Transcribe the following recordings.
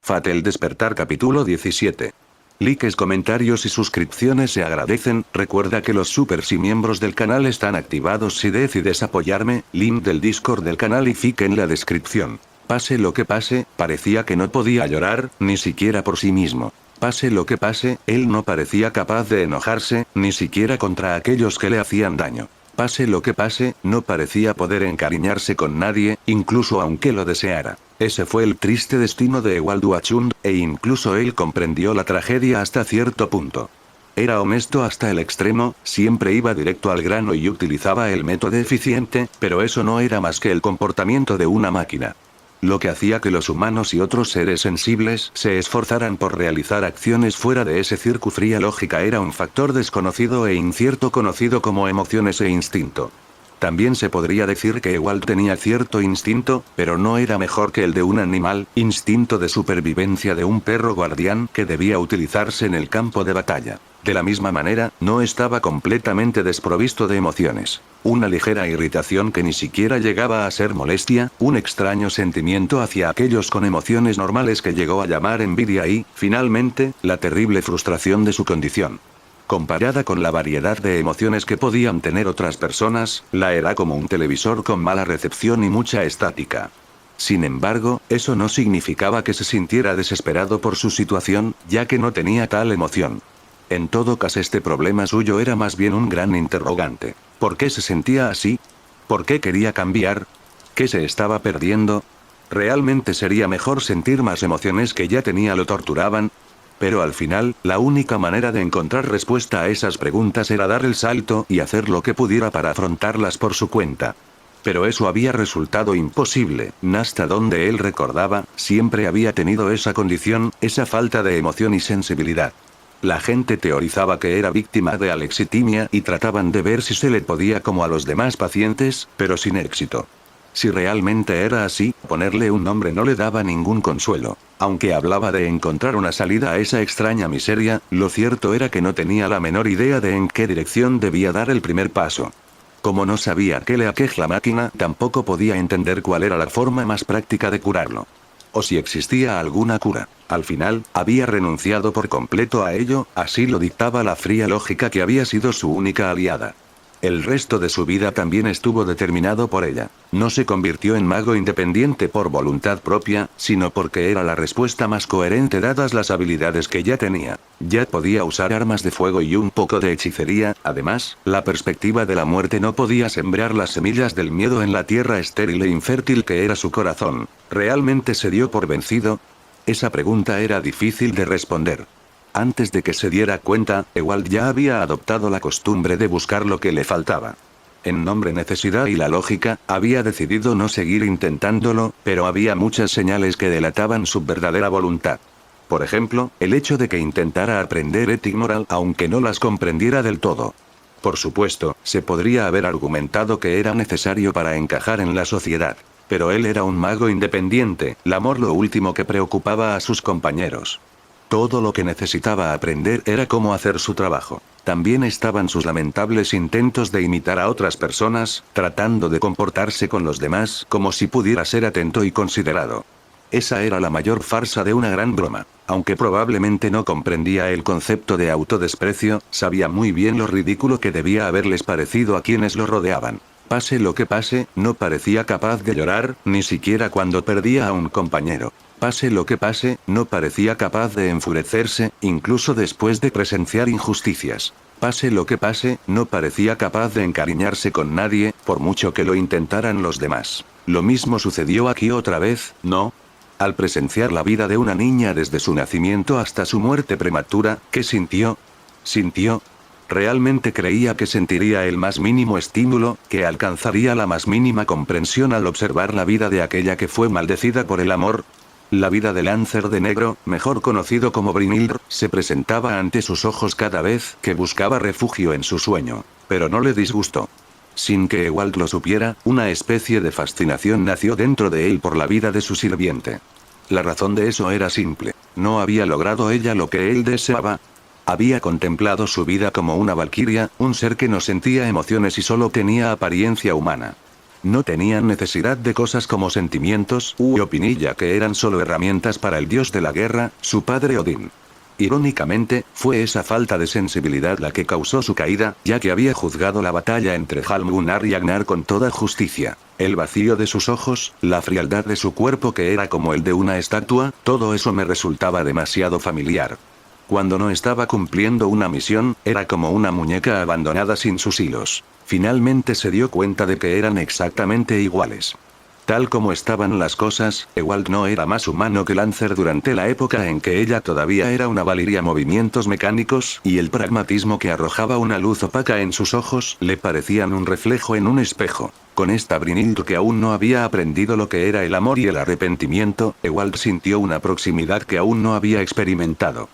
Fate el despertar capítulo 17. Likes, comentarios y suscripciones se agradecen. Recuerda que los supers y miembros del canal están activados si decides apoyarme. Link del Discord del canal y fique en la descripción. Pase lo que pase, parecía que no podía llorar, ni siquiera por sí mismo. Pase lo que pase, él no parecía capaz de enojarse, ni siquiera contra aquellos que le hacían daño. Pase lo que pase, no parecía poder encariñarse con nadie, incluso aunque lo deseara. Ese fue el triste destino de Ewald Wachund, e incluso él comprendió la tragedia hasta cierto punto. Era honesto hasta el extremo, siempre iba directo al grano y utilizaba el método eficiente, pero eso no era más que el comportamiento de una máquina. Lo que hacía que los humanos y otros seres sensibles se esforzaran por realizar acciones fuera de ese circo fría lógica era un factor desconocido e incierto conocido como emociones e instinto. También se podría decir que Ewald tenía cierto instinto, pero no era mejor que el de un animal, instinto de supervivencia de un perro guardián que debía utilizarse en el campo de batalla. De la misma manera, no estaba completamente desprovisto de emociones. Una ligera irritación que ni siquiera llegaba a ser molestia, un extraño sentimiento hacia aquellos con emociones normales que llegó a llamar envidia y, finalmente, la terrible frustración de su condición. Comparada con la variedad de emociones que podían tener otras personas, la era como un televisor con mala recepción y mucha estática. Sin embargo, eso no significaba que se sintiera desesperado por su situación, ya que no tenía tal emoción. En todo caso, este problema suyo era más bien un gran interrogante. ¿Por qué se sentía así? ¿Por qué quería cambiar? ¿Qué se estaba perdiendo? ¿Realmente sería mejor sentir más emociones que ya tenía lo torturaban? Pero al final, la única manera de encontrar respuesta a esas preguntas era dar el salto y hacer lo que pudiera para afrontarlas por su cuenta. Pero eso había resultado imposible, hasta donde él recordaba, siempre había tenido esa condición, esa falta de emoción y sensibilidad. La gente teorizaba que era víctima de alexitimia y trataban de ver si se le podía como a los demás pacientes, pero sin éxito. Si realmente era así, ponerle un nombre no le daba ningún consuelo. Aunque hablaba de encontrar una salida a esa extraña miseria, lo cierto era que no tenía la menor idea de en qué dirección debía dar el primer paso. Como no sabía qué le aqueja la máquina, tampoco podía entender cuál era la forma más práctica de curarlo. O si existía alguna cura. Al final, había renunciado por completo a ello, así lo dictaba la fría lógica que había sido su única aliada. El resto de su vida también estuvo determinado por ella. No se convirtió en mago independiente por voluntad propia, sino porque era la respuesta más coherente dadas las habilidades que ya tenía. Ya podía usar armas de fuego y un poco de hechicería, además, la perspectiva de la muerte no podía sembrar las semillas del miedo en la tierra estéril e infértil que era su corazón. ¿Realmente se dio por vencido? Esa pregunta era difícil de responder. Antes de que se diera cuenta, Ewald ya había adoptado la costumbre de buscar lo que le faltaba. En nombre necesidad y la lógica, había decidido no seguir intentándolo, pero había muchas señales que delataban su verdadera voluntad. Por ejemplo, el hecho de que intentara aprender ética moral aunque no las comprendiera del todo. Por supuesto, se podría haber argumentado que era necesario para encajar en la sociedad. Pero él era un mago independiente, el amor lo último que preocupaba a sus compañeros. Todo lo que necesitaba aprender era cómo hacer su trabajo. También estaban sus lamentables intentos de imitar a otras personas, tratando de comportarse con los demás como si pudiera ser atento y considerado. Esa era la mayor farsa de una gran broma. Aunque probablemente no comprendía el concepto de autodesprecio, sabía muy bien lo ridículo que debía haberles parecido a quienes lo rodeaban. Pase lo que pase, no parecía capaz de llorar, ni siquiera cuando perdía a un compañero. Pase lo que pase, no parecía capaz de enfurecerse, incluso después de presenciar injusticias. Pase lo que pase, no parecía capaz de encariñarse con nadie, por mucho que lo intentaran los demás. Lo mismo sucedió aquí otra vez, ¿no? Al presenciar la vida de una niña desde su nacimiento hasta su muerte prematura, ¿qué sintió? ¿Sintió? ¿Realmente creía que sentiría el más mínimo estímulo, que alcanzaría la más mínima comprensión al observar la vida de aquella que fue maldecida por el amor? La vida de Lancer de Negro, mejor conocido como Brynhildr, se presentaba ante sus ojos cada vez que buscaba refugio en su sueño. Pero no le disgustó. Sin que Ewald lo supiera, una especie de fascinación nació dentro de él por la vida de su sirviente. La razón de eso era simple. ¿No había logrado ella lo que él deseaba? Había contemplado su vida como una valquiria, un ser que no sentía emociones y solo tenía apariencia humana. No tenían necesidad de cosas como sentimientos u opinión, ya que eran solo herramientas para el dios de la guerra, su padre Odín. Irónicamente, fue esa falta de sensibilidad la que causó su caída, ya que había juzgado la batalla entre Jalmunnar y Agnar con toda justicia. El vacío de sus ojos, la frialdad de su cuerpo que era como el de una estatua, todo eso me resultaba demasiado familiar. Cuando no estaba cumpliendo una misión, era como una muñeca abandonada sin sus hilos. Finalmente se dio cuenta de que eran exactamente iguales. Tal como estaban las cosas, Ewald no era más humano que Lancer durante la época en que ella todavía era una valiria movimientos mecánicos, y el pragmatismo que arrojaba una luz opaca en sus ojos le parecían un reflejo en un espejo. Con esta Brynhilde que aún no había aprendido lo que era el amor y el arrepentimiento, Ewald sintió una proximidad que aún no había experimentado.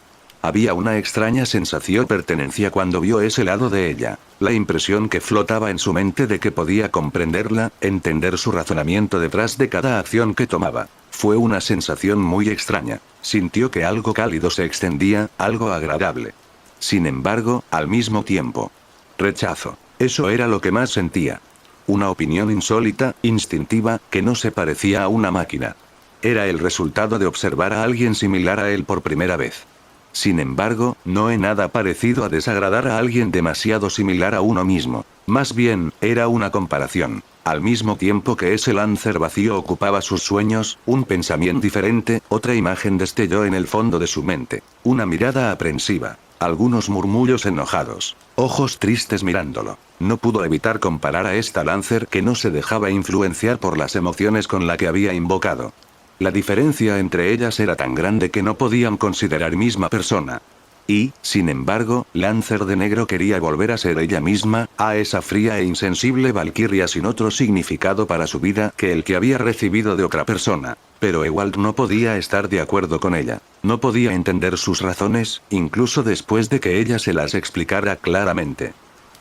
Había una extraña sensación de pertenencia cuando vio ese lado de ella. La impresión que flotaba en su mente de que podía comprenderla, entender su razonamiento detrás de cada acción que tomaba. Fue una sensación muy extraña. Sintió que algo cálido se extendía, algo agradable. Sin embargo, al mismo tiempo. Rechazo. Eso era lo que más sentía. Una opinión insólita, instintiva, que no se parecía a una máquina. Era el resultado de observar a alguien similar a él por primera vez. Sin embargo, no en nada parecido a desagradar a alguien demasiado similar a uno mismo. Más bien, era una comparación. Al mismo tiempo que ese Lancer vacío ocupaba sus sueños, un pensamiento diferente, otra imagen destelló en el fondo de su mente. Una mirada aprensiva. Algunos murmullos enojados. Ojos tristes mirándolo. No pudo evitar comparar a esta Lancer que no se dejaba influenciar por las emociones con la que había invocado. La diferencia entre ellas era tan grande que no podían considerar misma persona. Y, sin embargo, Lancer de negro quería volver a ser ella misma, a esa fría e insensible valquiria sin otro significado para su vida que el que había recibido de otra persona. Pero Ewald no podía estar de acuerdo con ella. No podía entender sus razones, incluso después de que ella se las explicara claramente.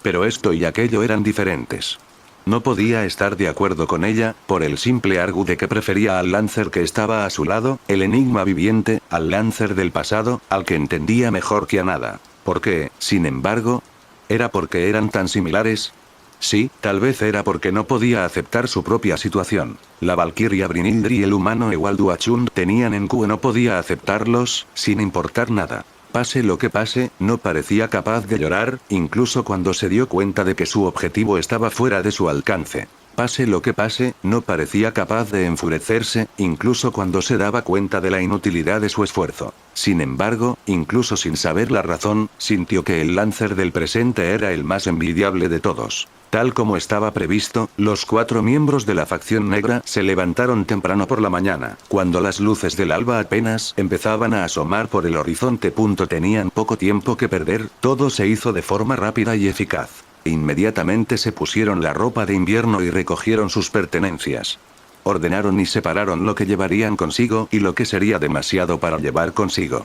Pero esto y aquello eran diferentes. No podía estar de acuerdo con ella, por el simple argu de que prefería al Lancer que estaba a su lado, el enigma viviente, al Lancer del pasado, al que entendía mejor que a nada. ¿Por qué, sin embargo? ¿Era porque eran tan similares? Sí, tal vez era porque no podía aceptar su propia situación. La valquiria Brynhilde y el humano Ewald Wachund tenían en que no podía aceptarlos, sin importar nada. Pase lo que pase, no parecía capaz de llorar, incluso cuando se dio cuenta de que su objetivo estaba fuera de su alcance. Pase lo que pase, no parecía capaz de enfurecerse, incluso cuando se daba cuenta de la inutilidad de su esfuerzo. Sin embargo, incluso sin saber la razón, sintió que el Lancer del presente era el más envidiable de todos. Tal como estaba previsto, los 4 miembros de la facción negra se levantaron temprano por la mañana, cuando las luces del alba apenas empezaban a asomar por el horizonte. Tenían poco tiempo que perder, todo se hizo de forma rápida y eficaz. Inmediatamente se pusieron la ropa de invierno y recogieron sus pertenencias. Ordenaron y separaron lo que llevarían consigo y lo que sería demasiado para llevar consigo.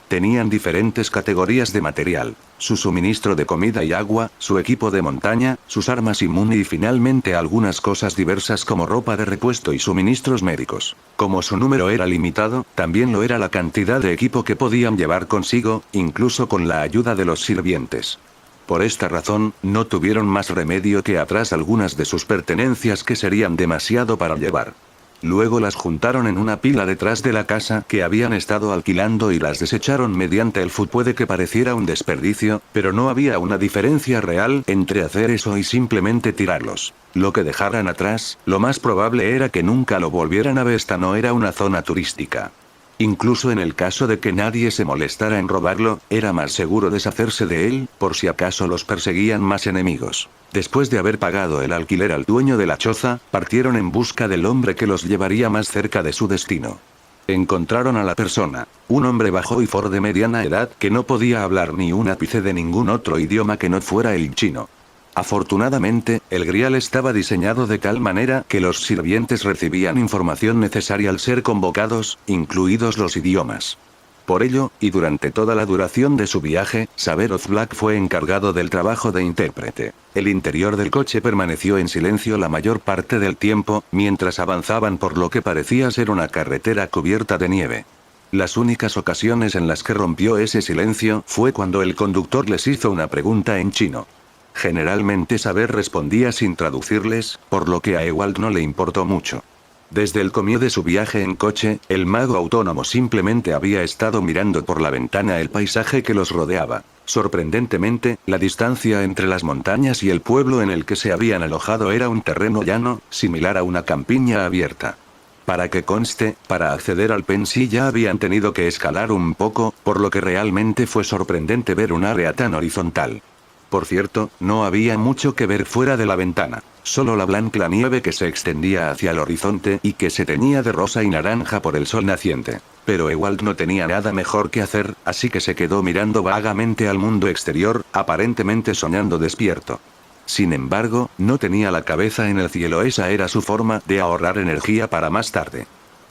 Tenían diferentes categorías de material, su suministro de comida y agua, su equipo de montaña, sus armas inmune y finalmente algunas cosas diversas como ropa de repuesto y suministros médicos. Como su número era limitado, también lo era la cantidad de equipo que podían llevar consigo, incluso con la ayuda de los sirvientes. Por esta razón, no tuvieron más remedio que atrás algunas de sus pertenencias que serían demasiado para llevar. Luego las juntaron en una pila detrás de la casa que habían estado alquilando y las desecharon mediante el fuego. Puede que pareciera un desperdicio, pero no había una diferencia real entre hacer eso y simplemente tirarlos. Lo que dejaran atrás, lo más probable era que nunca lo volvieran a ver. Esta no era una zona turística. Incluso en el caso de que nadie se molestara en robarlo, era más seguro deshacerse de él, por si acaso los perseguían más enemigos. Después de haber pagado el alquiler al dueño de la choza, partieron en busca del hombre que los llevaría más cerca de su destino. Encontraron a la persona, un hombre bajo y forro de mediana edad que no podía hablar ni un ápice de ningún otro idioma que no fuera el chino. Afortunadamente, el grial estaba diseñado de tal manera que los sirvientes recibían información necesaria al ser convocados, incluidos los idiomas. Por ello, y durante toda la duración de su viaje, Saberoth Black fue encargado del trabajo de intérprete. El interior del coche permaneció en silencio la mayor parte del tiempo, mientras avanzaban por lo que parecía ser una carretera cubierta de nieve. Las únicas ocasiones en las que rompió ese silencio fue cuando el conductor les hizo una pregunta en chino. Generalmente Saber respondía sin traducirles, por lo que a Ewald no le importó mucho. Desde el comienzo de su viaje en coche, el mago autónomo simplemente había estado mirando por la ventana el paisaje que los rodeaba. Sorprendentemente, la distancia entre las montañas y el pueblo en el que se habían alojado era un terreno llano, similar a una campiña abierta. Para que conste, para acceder al Pensi ya habían tenido que escalar un poco, por lo que realmente fue sorprendente ver un área tan horizontal. Por cierto, no había mucho que ver fuera de la ventana, solo la blanca nieve que se extendía hacia el horizonte y que se teñía de rosa y naranja por el sol naciente. Pero Ewald no tenía nada mejor que hacer, así que se quedó mirando vagamente al mundo exterior, aparentemente soñando despierto. Sin embargo, no tenía la cabeza en el cielo, esa era su forma de ahorrar energía para más tarde.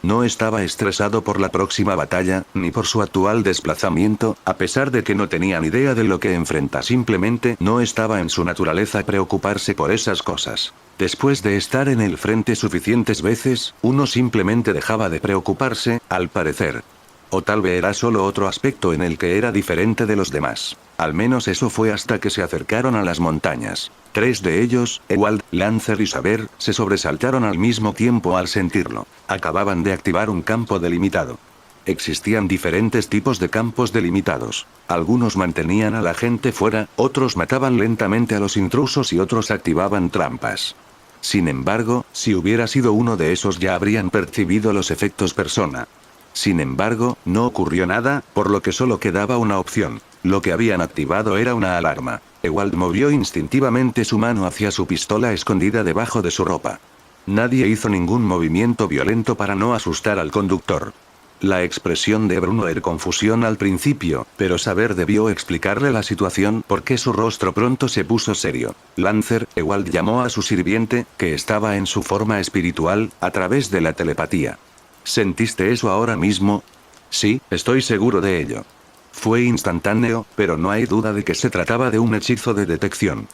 No estaba estresado por la próxima batalla, ni por su actual desplazamiento, a pesar de que no tenía ni idea de lo que enfrenta, simplemente no estaba en su naturaleza preocuparse por esas cosas. Después de estar en el frente suficientes veces, uno simplemente dejaba de preocuparse, al parecer. O tal vez era solo otro aspecto en el que era diferente de los demás. Al menos eso fue hasta que se acercaron a las montañas. 3 de ellos, Ewald, Lancer y Saber, se sobresaltaron al mismo tiempo al sentirlo. Acababan de activar un campo delimitado. Existían diferentes tipos de campos delimitados. Algunos mantenían a la gente fuera, otros mataban lentamente a los intrusos y otros activaban trampas. Sin embargo, si hubiera sido uno de esos ya habrían percibido los efectos persona. Sin embargo, no ocurrió nada, por lo que solo quedaba una opción. Lo que habían activado era una alarma. Ewald movió instintivamente su mano hacia su pistola escondida debajo de su ropa. Nadie hizo ningún movimiento violento para no asustar al conductor. La expresión de Bruno era confusión al principio, pero Saber debió explicarle la situación porque su rostro pronto se puso serio. Lancer, Ewald llamó a su sirviente, que estaba en su forma espiritual, a través de la telepatía. ¿Sentiste eso ahora mismo? Sí, estoy seguro de ello. Fue instantáneo, pero no hay duda de que se trataba de un hechizo de detección.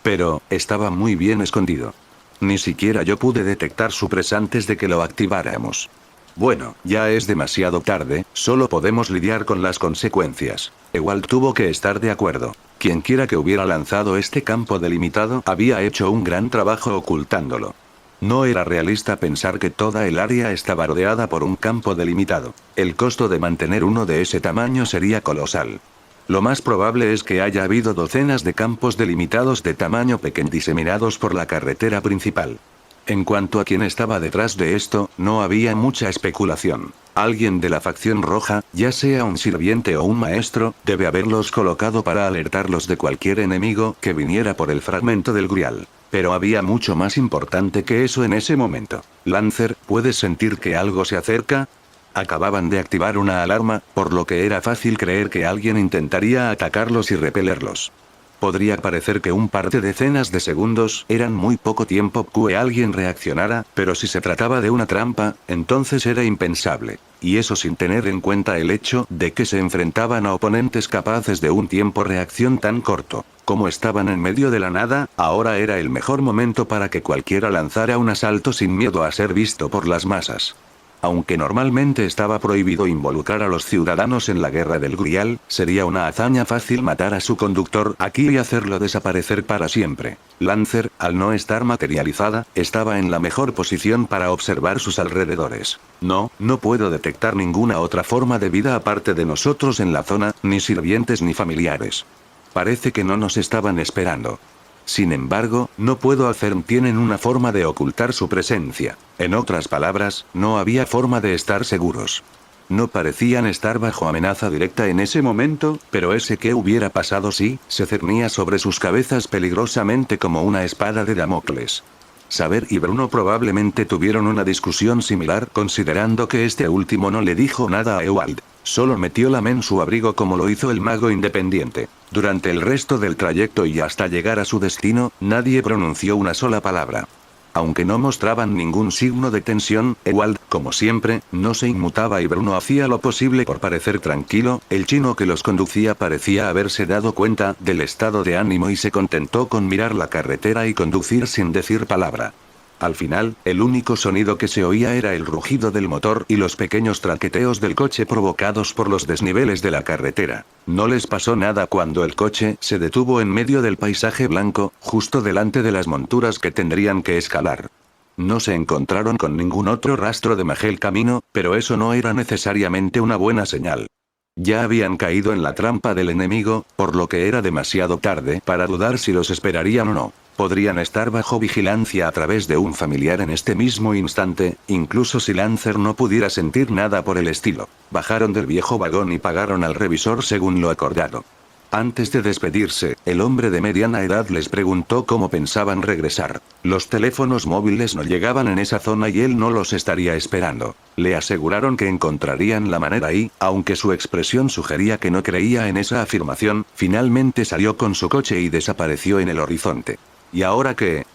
Pero, estaba muy bien escondido. Ni siquiera yo pude detectar su presa antes de que lo activáramos. Bueno, ya es demasiado tarde, solo podemos lidiar con las consecuencias. Ewald tuvo que estar de acuerdo. Quienquiera que hubiera lanzado este campo delimitado había hecho un gran trabajo ocultándolo. No era realista pensar que toda el área estaba rodeada por un campo delimitado. El costo de mantener uno de ese tamaño sería colosal. Lo más probable es que haya habido docenas de campos delimitados de tamaño pequeño diseminados por la carretera principal. En cuanto a quién estaba detrás de esto, no había mucha especulación. Alguien de la facción roja, ya sea un sirviente o un maestro, debe haberlos colocado para alertarlos de cualquier enemigo que viniera por el fragmento del Grial. Pero había mucho más importante que eso en ese momento. Lancer, ¿puedes sentir que algo se acerca? Acababan de activar una alarma, por lo que era fácil creer que alguien intentaría atacarlos y repelerlos. Podría parecer que un par de decenas de segundos eran muy poco tiempo que alguien reaccionara, pero si se trataba de una trampa, entonces era impensable. Y eso sin tener en cuenta el hecho de que se enfrentaban a oponentes capaces de un tiempo reacción tan corto. Como estaban en medio de la nada, ahora era el mejor momento para que cualquiera lanzara un asalto sin miedo a ser visto por las masas. Aunque normalmente estaba prohibido involucrar a los ciudadanos en la guerra del Grial, sería una hazaña fácil matar a su conductor aquí y hacerlo desaparecer para siempre. Lancer, al no estar materializada, estaba en la mejor posición para observar sus alrededores. No puedo detectar ninguna otra forma de vida aparte de nosotros en la zona, ni sirvientes ni familiares. Parece que no nos estaban esperando. Sin embargo, no puedo hacer. Tienen una forma de ocultar su presencia. En otras palabras, no había forma de estar seguros. No parecían estar bajo amenaza directa en ese momento, pero ese qué hubiera pasado si se cernía sobre sus cabezas peligrosamente como una espada de Damocles. Saber y Bruno probablemente tuvieron una discusión similar, considerando que este último no le dijo nada a Ewald. Solo metió la mano en su abrigo como lo hizo el mago independiente. Durante el resto del trayecto y hasta llegar a su destino, nadie pronunció una sola palabra. Aunque no mostraban ningún signo de tensión, Ewald, como siempre, no se inmutaba y Bruno hacía lo posible por parecer tranquilo. El chino que los conducía parecía haberse dado cuenta del estado de ánimo y se contentó con mirar la carretera y conducir sin decir palabra. Al final, el único sonido que se oía era el rugido del motor y los pequeños traqueteos del coche provocados por los desniveles de la carretera. No les pasó nada cuando el coche se detuvo en medio del paisaje blanco, justo delante de las monturas que tendrían que escalar. No se encontraron con ningún otro rastro de Magel camino, pero eso no era necesariamente una buena señal. Ya habían caído en la trampa del enemigo, por lo que era demasiado tarde para dudar si los esperarían o no. Podrían estar bajo vigilancia a través de un familiar en este mismo instante, incluso si Lancer no pudiera sentir nada por el estilo. Bajaron del viejo vagón y pagaron al revisor según lo acordado. Antes de despedirse, el hombre de mediana edad les preguntó cómo pensaban regresar. Los teléfonos móviles no llegaban en esa zona y él no los estaría esperando. Le aseguraron que encontrarían la manera y, aunque su expresión sugería que no creía en esa afirmación, finalmente salió con su coche y desapareció en el horizonte. ¿Y ahora qué?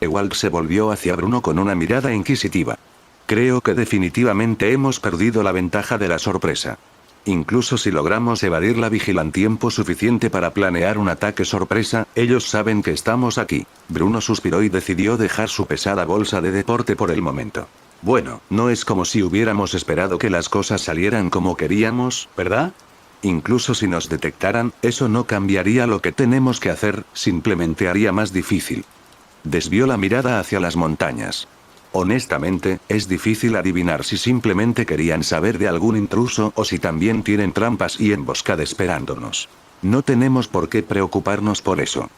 Ewald se volvió hacia Bruno con una mirada inquisitiva. Creo que definitivamente hemos perdido la ventaja de la sorpresa. Incluso si logramos evadir la vigilan tiempo suficiente para planear un ataque sorpresa, ellos saben que estamos aquí. Bruno suspiró y decidió dejar su pesada bolsa de deporte por el momento. Bueno, no es como si hubiéramos esperado que las cosas salieran como queríamos, ¿verdad? Incluso si nos detectaran, eso no cambiaría lo que tenemos que hacer, simplemente haría más difícil. Desvió la mirada hacia las montañas. Honestamente, es difícil adivinar si simplemente querían saber de algún intruso o si también tienen trampas y emboscada esperándonos. No tenemos por qué preocuparnos por eso.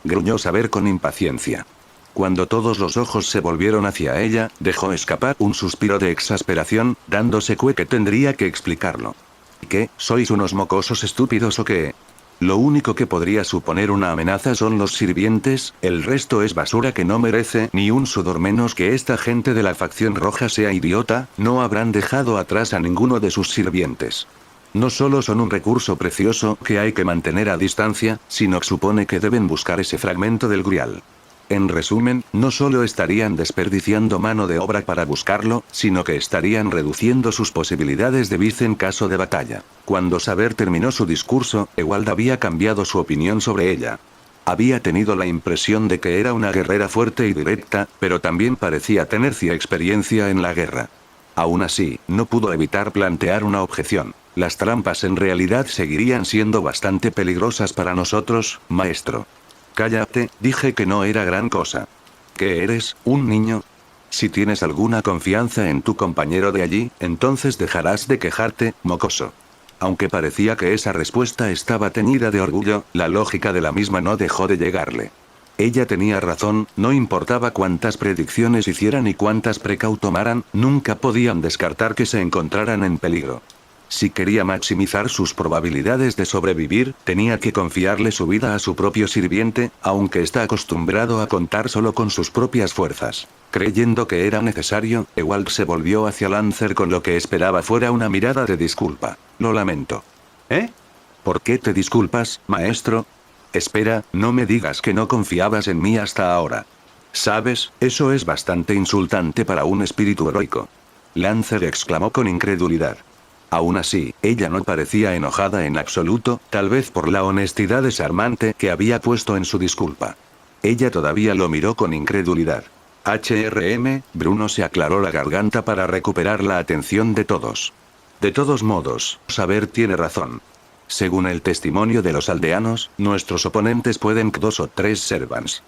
Gruñó Saber con impaciencia. Cuando todos los ojos se volvieron hacia ella, dejó escapar un suspiro de exasperación, dándose cuenta que tendría que explicarlo. ¿Qué? ¿Sois unos mocosos estúpidos o qué? Lo único que podría suponer una amenaza son los sirvientes, el resto es basura que no merece ni un sudor menos que esta gente de la facción roja sea idiota, no habrán dejado atrás a ninguno de sus sirvientes. No solo son un recurso precioso que hay que mantener a distancia, sino que supone que deben buscar ese fragmento del Grial. En resumen, no solo estarían desperdiciando mano de obra para buscarlo, sino que estarían reduciendo sus posibilidades de vida en caso de batalla. Cuando Saber terminó su discurso, Ewald había cambiado su opinión sobre ella. Había tenido la impresión de que era una guerrera fuerte y directa, pero también parecía tener cierta experiencia en la guerra. Aún así, no pudo evitar plantear una objeción. Las trampas en realidad seguirían siendo bastante peligrosas para nosotros, maestro. Cállate, dije que no era gran cosa. ¿Qué eres, un niño? Si tienes alguna confianza en tu compañero de allí, entonces dejarás de quejarte, mocoso. Aunque parecía que esa respuesta estaba teñida de orgullo, la lógica de la misma no dejó de llegarle. Ella tenía razón, no importaba cuántas predicciones hicieran y cuántas precautomaran, nunca podían descartar que se encontraran en peligro. Si quería maximizar sus probabilidades de sobrevivir, tenía que confiarle su vida a su propio sirviente, aunque está acostumbrado a contar solo con sus propias fuerzas. Creyendo que era necesario, Ewald se volvió hacia Lancer con lo que esperaba fuera una mirada de disculpa. Lo lamento. ¿Eh? ¿Por qué te disculpas, maestro? Espera, no me digas que no confiabas en mí hasta ahora. ¿Sabes? Eso es bastante insultante para un espíritu heroico. Lancer exclamó con incredulidad. Aún así, ella no parecía enojada en absoluto, tal vez por la honestidad desarmante que había puesto en su disculpa. Ella todavía lo miró con incredulidad. Bruno se aclaró la garganta para recuperar la atención de todos. De todos modos, Saber tiene razón. Según el testimonio de los aldeanos, nuestros oponentes pueden 2 o 3 servants.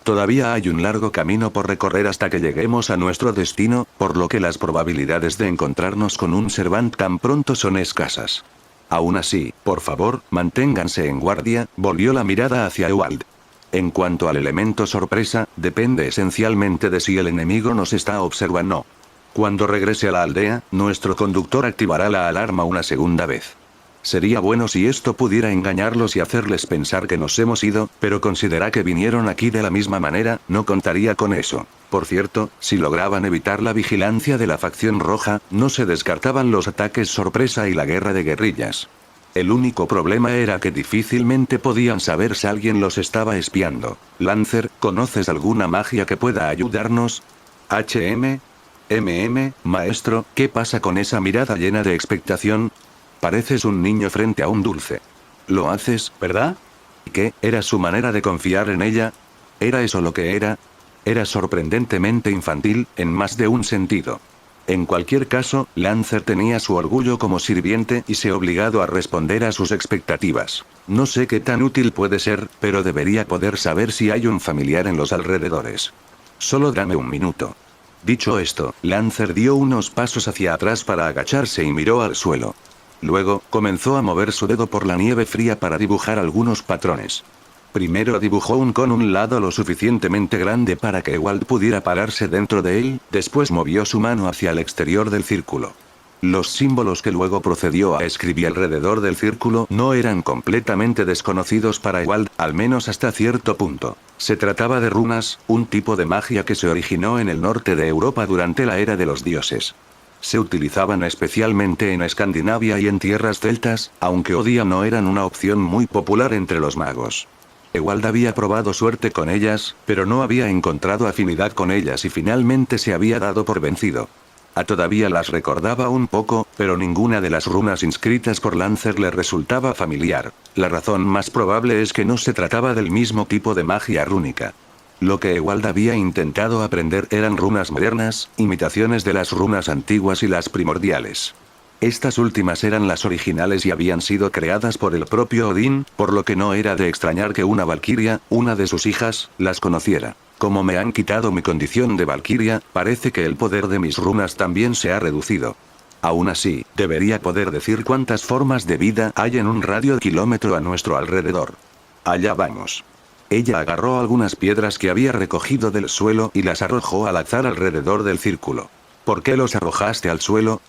Todavía hay un largo camino por recorrer hasta que lleguemos a nuestro destino, por lo que las probabilidades de encontrarnos con un servant tan pronto son escasas. Aún así, por favor, manténganse en guardia, volvió la mirada hacia Ewald. En cuanto al elemento sorpresa, depende esencialmente de si el enemigo nos está observando. Cuando regrese a la aldea, nuestro conductor activará la alarma una segunda vez. Sería bueno si esto pudiera engañarlos y hacerles pensar que nos hemos ido, pero considera que vinieron aquí de la misma manera, no contaría con eso. Por cierto, si lograban evitar la vigilancia de la facción roja, no se descartaban los ataques sorpresa y la guerra de guerrillas. El único problema era que difícilmente podían saber si alguien los estaba espiando. Lancer, ¿conoces alguna magia que pueda ayudarnos? Maestro, ¿qué pasa con esa mirada llena de expectación? Pareces un niño frente a un dulce. Lo haces, ¿verdad? ¿Qué? ¿Era su manera de confiar en ella? ¿Era eso lo que era? Era sorprendentemente infantil, en más de un sentido. En cualquier caso, Lancer tenía su orgullo como sirviente y se obligado a responder a sus expectativas. No sé qué tan útil puede ser, pero debería poder saber si hay un familiar en los alrededores. Solo dame un minuto. Dicho esto, Lancer dio unos pasos hacia atrás para agacharse y miró al suelo. Luego, comenzó a mover su dedo por la nieve fría para dibujar algunos patrones. Primero dibujó con un lado lo suficientemente grande para que Ewald pudiera pararse dentro de él, después movió su mano hacia el exterior del círculo. Los símbolos que luego procedió a escribir alrededor del círculo no eran completamente desconocidos para Ewald, al menos hasta cierto punto. Se trataba de runas, un tipo de magia que se originó en el norte de Europa durante la era de los dioses. Se utilizaban especialmente en Escandinavia y en tierras celtas, aunque hoy día no eran una opción muy popular entre los magos. Ewald había probado suerte con ellas, pero no había encontrado afinidad con ellas y finalmente se había dado por vencido. Todavía las recordaba un poco, pero ninguna de las runas inscritas por Lancer le resultaba familiar. La razón más probable es que no se trataba del mismo tipo de magia rúnica. Lo que Ewald había intentado aprender eran runas modernas, imitaciones de las runas antiguas y las primordiales. Estas últimas eran las originales y habían sido creadas por el propio Odín, por lo que no era de extrañar que una valquiria, una de sus hijas, las conociera. Como me han quitado mi condición de valquiria, parece que el poder de mis runas también se ha reducido. Aún así, debería poder decir cuántas formas de vida hay en un radio de kilómetro a nuestro alrededor. Allá vamos. Ella agarró algunas piedras que había recogido del suelo y las arrojó al azar alrededor del círculo. ¿Por qué los arrojaste al suelo?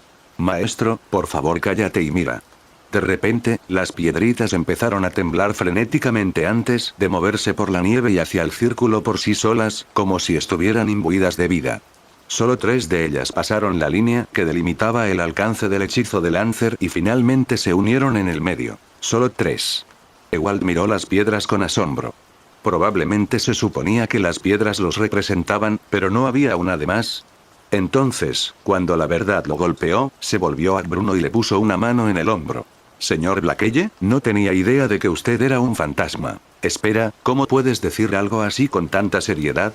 Maestro, por favor cállate y mira. De repente, las piedritas empezaron a temblar frenéticamente antes de moverse por la nieve y hacia el círculo por sí solas, como si estuvieran imbuidas de vida. Solo 3 de ellas pasaron la línea que delimitaba el alcance del hechizo de Lancer y finalmente se unieron en el medio. Solo 3. Ewald miró las piedras con asombro. Probablemente se suponía que las piedras los representaban, pero no había una de más. Entonces, cuando la verdad lo golpeó, se volvió a Bruno y le puso una mano en el hombro. Señor Blakelle, no tenía idea de que usted era un fantasma. Espera, ¿cómo puedes decir algo así con tanta seriedad?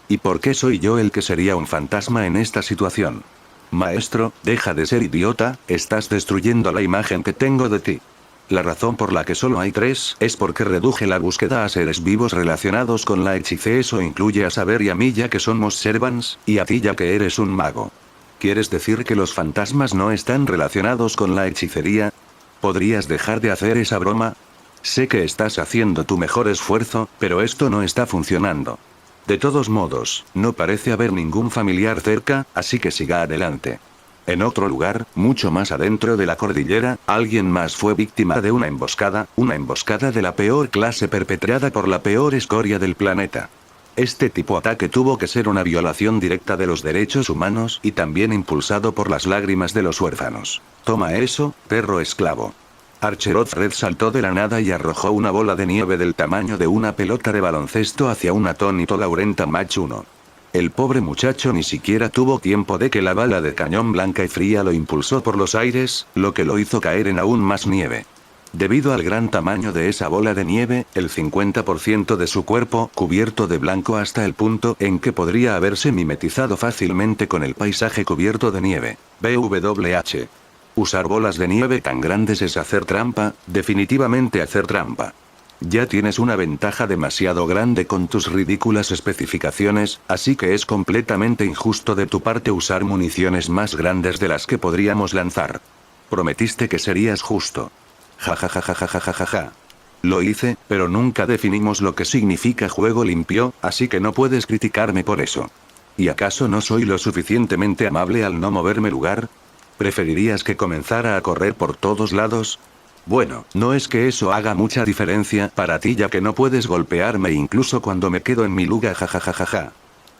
¿Y por qué soy yo el que sería un fantasma en esta situación? Maestro, deja de ser idiota, estás destruyendo la imagen que tengo de ti. La razón por la que solo hay 3 es porque reduje la búsqueda a seres vivos relacionados con la hechice. Eso incluye a Saber y a mí ya que somos servants, y a ti ya que eres un mago. ¿Quieres decir que los fantasmas no están relacionados con la hechicería? ¿Podrías dejar de hacer esa broma? Sé que estás haciendo tu mejor esfuerzo, pero esto no está funcionando. De todos modos, no parece haber ningún familiar cerca, así que siga adelante. En otro lugar, mucho más adentro de la cordillera, alguien más fue víctima de una emboscada de la peor clase perpetrada por la peor escoria del planeta. Este tipo de ataque tuvo que ser una violación directa de los derechos humanos y también impulsado por las lágrimas de los huérfanos. Toma eso, perro esclavo. Archeroth Red saltó de la nada y arrojó una bola de nieve del tamaño de una pelota de baloncesto hacia un atónito Laurenta Mach 1. El pobre muchacho ni siquiera tuvo tiempo de que la bala de cañón blanca y fría lo impulsó por los aires, lo que lo hizo caer en aún más nieve. Debido al gran tamaño de esa bola de nieve, el 50% de su cuerpo cubierto de blanco hasta el punto en que podría haberse mimetizado fácilmente con el paisaje cubierto de nieve. BWH. Usar bolas de nieve tan grandes es hacer trampa, definitivamente hacer trampa. Ya tienes una ventaja demasiado grande con tus ridículas especificaciones, así que es completamente injusto de tu parte usar municiones más grandes de las que podríamos lanzar. Prometiste que serías justo. Ja. Lo hice, pero nunca definimos lo que significa juego limpio, así que no puedes criticarme por eso. ¿Y acaso no soy lo suficientemente amable al no moverme lugar? ¿Preferirías que comenzara a correr por todos lados? Bueno, no es que eso haga mucha diferencia para ti ya que no puedes golpearme incluso cuando me quedo en mi lugar jajajaja.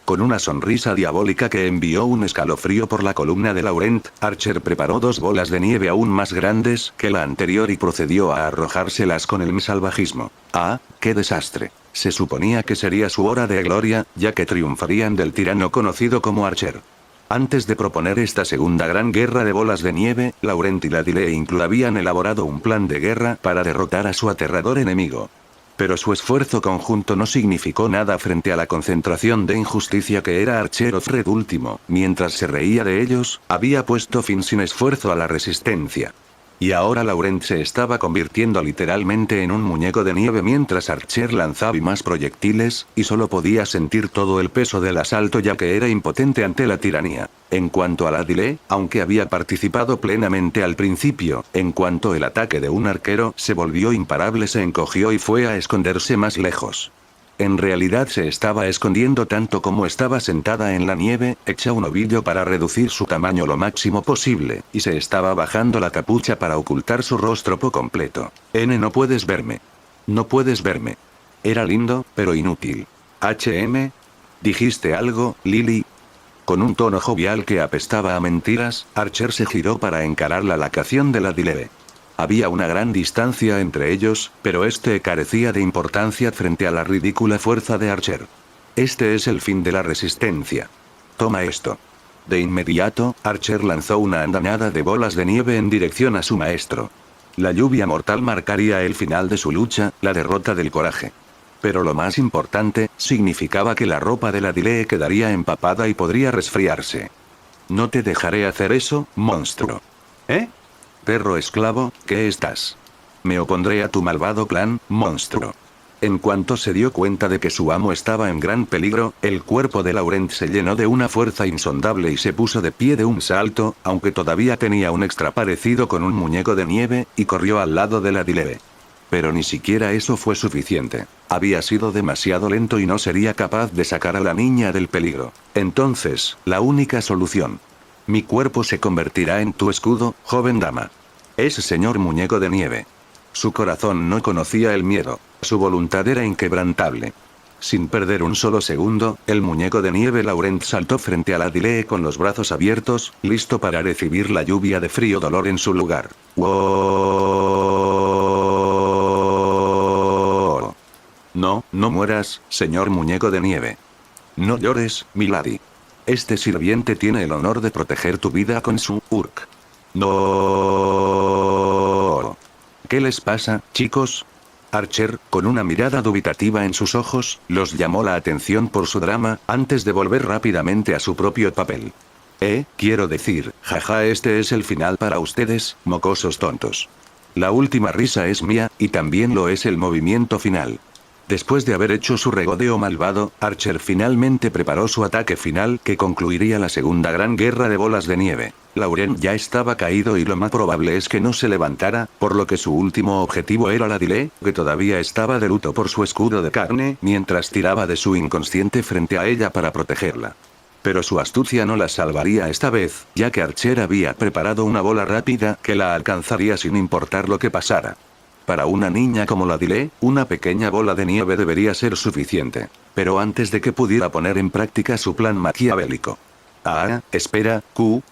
Con una sonrisa diabólica que envió un escalofrío por la columna de Laurent, Archer preparó 2 bolas de nieve aún más grandes que la anterior y procedió a arrojárselas con el salvajismo. ¡Ah, qué desastre! Se suponía que sería su hora de gloria, ya que triunfarían del tirano conocido como Archer. Antes de proponer esta segunda gran guerra de bolas de nieve, Laurent y Ladile habían elaborado un plan de guerra para derrotar a su aterrador enemigo. Pero su esfuerzo conjunto no significó nada frente a la concentración de injusticia que era Archer Offred último. Mientras se reía de ellos, había puesto fin sin esfuerzo a la resistencia. Y ahora Laurent se estaba convirtiendo literalmente en un muñeco de nieve mientras Archer lanzaba más proyectiles, y solo podía sentir todo el peso del asalto ya que era impotente ante la tiranía. En cuanto a Ladile, aunque había participado plenamente al principio, en cuanto el ataque de un arquero se volvió imparable se encogió y fue a esconderse más lejos. En realidad se estaba escondiendo tanto como estaba sentada en la nieve, hecha un ovillo para reducir su tamaño lo máximo posible, y se estaba bajando la capucha para ocultar su rostro por completo. No puedes verme. No puedes verme. Era lindo, pero inútil. ¿Dijiste algo, Lily? Con un tono jovial que apestaba a mentiras, Archer se giró para encarar la lacación de Ladile. Había una gran distancia entre ellos, pero este carecía de importancia frente a la ridícula fuerza de Archer. Este es el fin de la resistencia. Toma esto. De inmediato, Archer lanzó una andanada de bolas de nieve en dirección a su maestro. La lluvia mortal marcaría el final de su lucha, la derrota del coraje. Pero lo más importante, significaba que la ropa de Ladile quedaría empapada y podría resfriarse. No te dejaré hacer eso, monstruo. Perro esclavo, ¿qué estás? Me opondré a tu malvado plan, monstruo. En cuanto se dio cuenta de que su amo estaba en gran peligro, el cuerpo de Laurent se llenó de una fuerza insondable y se puso de pie de un salto, aunque todavía tenía un extra parecido con un muñeco de nieve, y corrió al lado de Ladile. Pero ni siquiera eso fue suficiente. Había sido demasiado lento y no sería capaz de sacar a la niña del peligro. Entonces, la única solución. Mi cuerpo se convertirá en tu escudo, joven dama. Ese señor muñeco de nieve. Su corazón no conocía el miedo. Su voluntad era inquebrantable. Sin perder un solo segundo, el muñeco de nieve Laurent saltó frente a Ladile con los brazos abiertos, listo para recibir la lluvia de frío dolor en su lugar. ¡Wow! No, no mueras, señor muñeco de nieve. No llores, milady. Este sirviente tiene el honor de proteger tu vida con su urk. No. ¿Qué les pasa, chicos? Archer, con una mirada dubitativa en sus ojos, los llamó la atención por su drama, antes de volver rápidamente a su propio papel. Quiero decir, jaja, este es el final para ustedes, mocosos tontos. La última risa es mía, y también lo es el movimiento final. Después de haber hecho su regodeo malvado, Archer finalmente preparó su ataque final que concluiría la segunda gran guerra de bolas de nieve. Laurent ya estaba caído y lo más probable es que no se levantara, por lo que su último objetivo era Ladile, que todavía estaba de luto por su escudo de carne, mientras tiraba de su inconsciente frente a ella para protegerla. Pero su astucia no la salvaría esta vez, ya que Archer había preparado una bola rápida que la alcanzaría sin importar lo que pasara. Para una niña como Ladile, una pequeña bola de nieve debería ser suficiente. Pero antes de que pudiera poner en práctica su plan maquiavélico. Espera,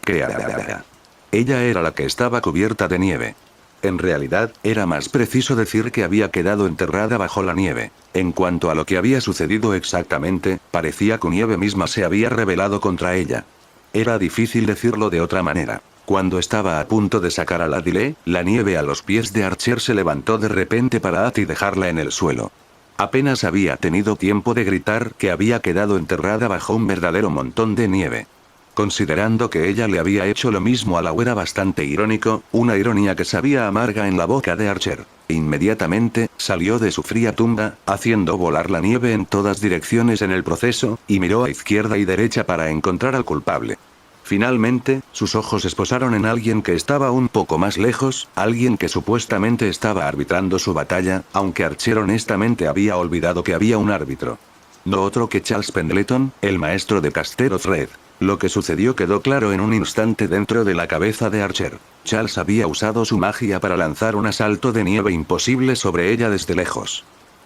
¿qué hará? Ella era la que estaba cubierta de nieve. En realidad, era más preciso decir que había quedado enterrada bajo la nieve. En cuanto a lo que había sucedido exactamente, parecía que nieve misma se había rebelado contra ella. Era difícil decirlo de otra manera. Cuando estaba a punto de sacar a Ladile, la nieve a los pies de Archer se levantó de repente para dejarla en el suelo. Apenas había tenido tiempo de gritar que había quedado enterrada bajo un verdadero montón de nieve. Considerando que ella le había hecho lo mismo a la era bastante irónico, una ironía que sabía amarga en la boca de Archer. Inmediatamente, salió de su fría tumba, haciendo volar la nieve en todas direcciones en el proceso, y miró a izquierda y derecha para encontrar al culpable. Finalmente, sus ojos se posaron en alguien que estaba un poco más lejos, alguien que supuestamente estaba arbitrando su batalla, aunque Archer honestamente había olvidado que había un árbitro. No otro que Charles Pendleton, el maestro de Caster Offred. Lo que sucedió quedó claro en un instante dentro de la cabeza de Archer. Charles había usado su magia para lanzar un asalto de nieve imposible sobre ella desde lejos.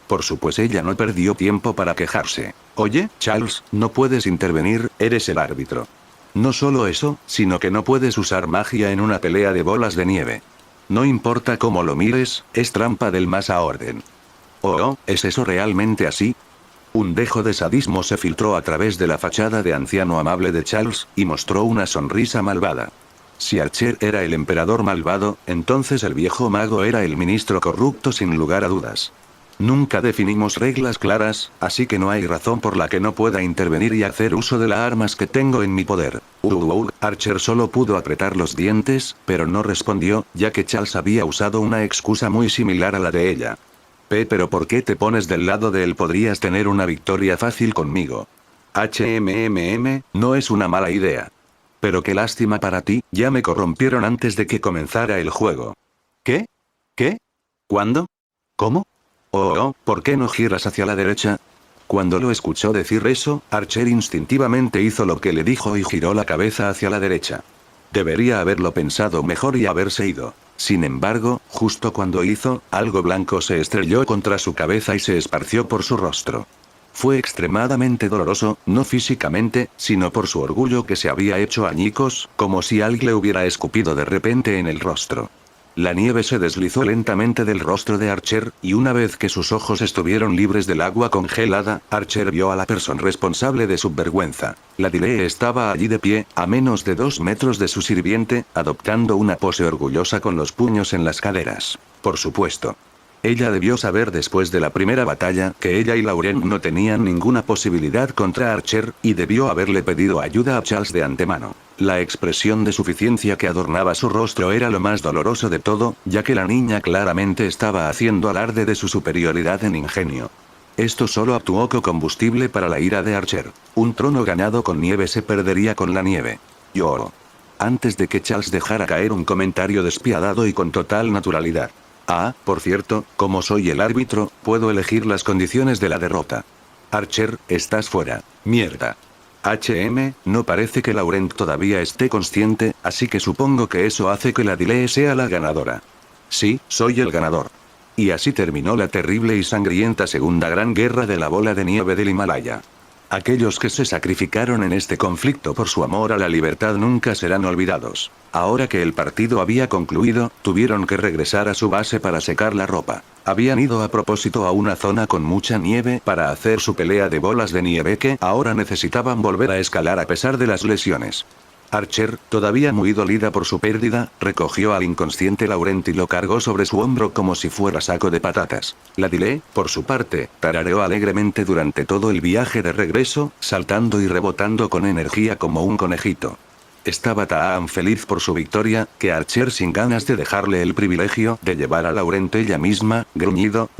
Por supuesto, ella no perdió tiempo para quejarse. Oye, Charles, no puedes intervenir, eres el árbitro. No solo eso, sino que no puedes usar magia en una pelea de bolas de nieve. No importa cómo lo mires, es trampa del más a orden. ¿Es eso realmente así? Un dejo de sadismo se filtró a través de la fachada de anciano amable de Charles, y mostró una sonrisa malvada. Si Archer era el emperador malvado, entonces el viejo mago era el ministro corrupto sin lugar a dudas. Nunca definimos reglas claras, así que no hay razón por la que no pueda intervenir y hacer uso de las armas que tengo en mi poder. Archer solo pudo apretar los dientes, pero no respondió, ya que Charles había usado una excusa muy similar a la de ella. Pero ¿por qué te pones del lado de él? Podrías tener una victoria fácil conmigo. No es una mala idea. Pero qué lástima para ti, ya me corrompieron antes de que comenzara el juego. ¿Qué? ¿Qué? ¿Cuándo? ¿Cómo? ¿Por qué no giras hacia la derecha? Cuando lo escuchó decir eso, Archer instintivamente hizo lo que le dijo y giró la cabeza hacia la derecha. Debería haberlo pensado mejor y haberse ido. Sin embargo, justo cuando hizo, algo blanco se estrelló contra su cabeza y se esparció por su rostro. Fue extremadamente doloroso, no físicamente, sino por su orgullo que se había hecho añicos, como si alguien le hubiera escupido de repente en el rostro. La nieve se deslizó lentamente del rostro de Archer, y una vez que sus ojos estuvieron libres del agua congelada, Archer vio a la persona responsable de su vergüenza. La Dile estaba allí de pie, a menos de 2 metros de su sirviente, adoptando una pose orgullosa con los puños en las caderas. Por supuesto. Ella debió saber después de la primera batalla que ella y Lauren no tenían ninguna posibilidad contra Archer, y debió haberle pedido ayuda a Charles de antemano. La expresión de suficiencia que adornaba su rostro era lo más doloroso de todo, ya que la niña claramente estaba haciendo alarde de su superioridad en ingenio. Esto solo actuó como combustible para la ira de Archer. Un trono ganado con nieve se perdería con la nieve. Antes de que Charles dejara caer un comentario despiadado y con total naturalidad. Por cierto, como soy el árbitro, puedo elegir las condiciones de la derrota. Archer, estás fuera. Mierda. No parece que Laurent todavía esté consciente, así que supongo que eso hace que la Dile sea la ganadora. Sí, soy el ganador. Y así terminó la terrible y sangrienta Segunda Gran Guerra de la Bola de Nieve del Himalaya. Aquellos que se sacrificaron en este conflicto por su amor a la libertad nunca serán olvidados. Ahora que el partido había concluido, tuvieron que regresar a su base para secar la ropa. Habían ido a propósito a una zona con mucha nieve para hacer su pelea de bolas de nieve que ahora necesitaban volver a escalar a pesar de las lesiones. Archer, todavía muy dolida por su pérdida, recogió al inconsciente Laurent y lo cargó sobre su hombro como si fuera saco de patatas. La Dile, por su parte, tarareó alegremente durante todo el viaje de regreso, saltando y rebotando con energía como un conejito. Estaba tan feliz por su victoria, que Archer sin ganas de dejarle el privilegio de llevar a Laurent ella misma, gruñido.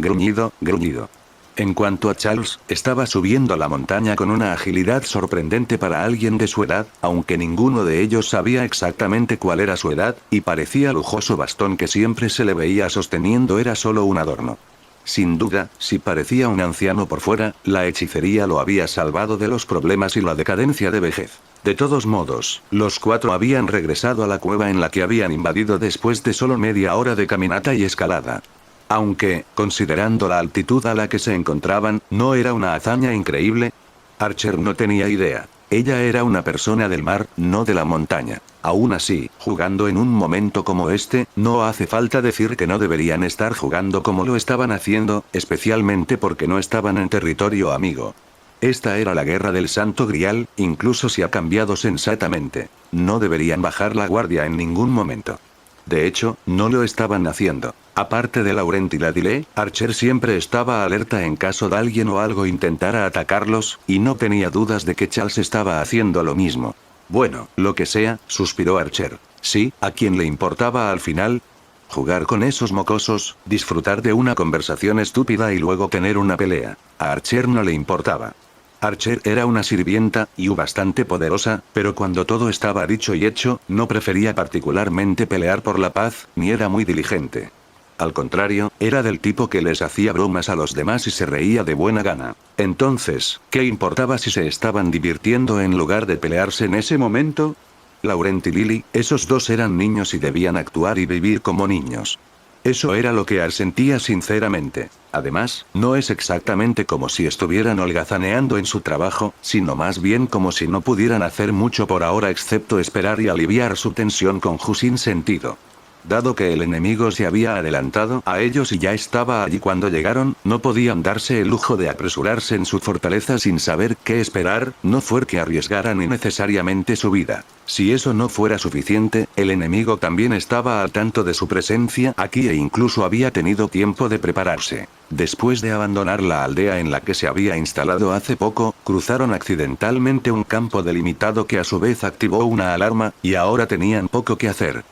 En cuanto a Charles, estaba subiendo la montaña con una agilidad sorprendente para alguien de su edad, aunque ninguno de ellos sabía exactamente cuál era su edad, y parecía lujoso bastón que siempre se le veía sosteniendo era solo un adorno. Sin duda, si parecía un anciano por fuera, la hechicería lo había salvado de los problemas y la decadencia de vejez. De todos modos, los 4 habían regresado a la cueva en la que habían invadido después de solo media hora de caminata y escalada. Aunque, considerando la altitud a la que se encontraban, no era una hazaña increíble. Archer no tenía idea. Ella era una persona del mar, no de la montaña. Aún así, jugando en un momento como este, no hace falta decir que no deberían estar jugando como lo estaban haciendo, especialmente porque no estaban en territorio amigo. Esta era la guerra del Santo Grial, incluso si ha cambiado sensatamente. No deberían bajar la guardia en ningún momento. De hecho, no lo estaban haciendo. Aparte de Laurent y la Dile, Archer siempre estaba alerta en caso de alguien o algo intentara atacarlos, y no tenía dudas de que Charles estaba haciendo lo mismo. Bueno, lo que sea, suspiró Archer. Sí, ¿a quién le importaba al final? Jugar con esos mocosos, disfrutar de una conversación estúpida y luego tener una pelea. A Archer no le importaba. Archer era una sirvienta, y bastante poderosa, pero cuando todo estaba dicho y hecho, no prefería particularmente pelear por la paz, ni era muy diligente. Al contrario, era del tipo que les hacía bromas a los demás y se reía de buena gana. Entonces, ¿qué importaba si se estaban divirtiendo en lugar de pelearse en ese momento? Laurent y Lily, esos dos eran niños y debían actuar y vivir como niños. Eso era lo que Ar sentía sinceramente. Además, no es exactamente como si estuvieran holgazaneando en su trabajo, sino más bien como si no pudieran hacer mucho por ahora excepto esperar y aliviar su tensión con Ju sin sentido. Dado que el enemigo se había adelantado a ellos y ya estaba allí cuando llegaron, no podían darse el lujo de apresurarse en su fortaleza sin saber qué esperar, no fue que arriesgaran innecesariamente su vida. Si eso no fuera suficiente, el enemigo también estaba al tanto de su presencia aquí e incluso había tenido tiempo de prepararse. Después de abandonar la aldea en la que se había instalado hace poco, cruzaron accidentalmente un campo delimitado que a su vez activó una alarma, y ahora tenían poco que hacer.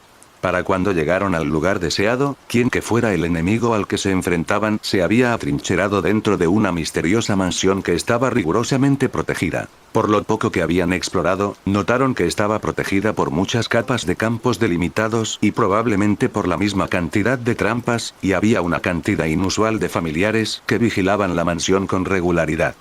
Para cuando llegaron al lugar deseado, quien que fuera el enemigo al que se enfrentaban se había atrincherado dentro de una misteriosa mansión que estaba rigurosamente protegida. Por lo poco que habían explorado, notaron que estaba protegida por muchas capas de campos delimitados y probablemente por la misma cantidad de trampas, y había una cantidad inusual de familiares que vigilaban la mansión con regularidad.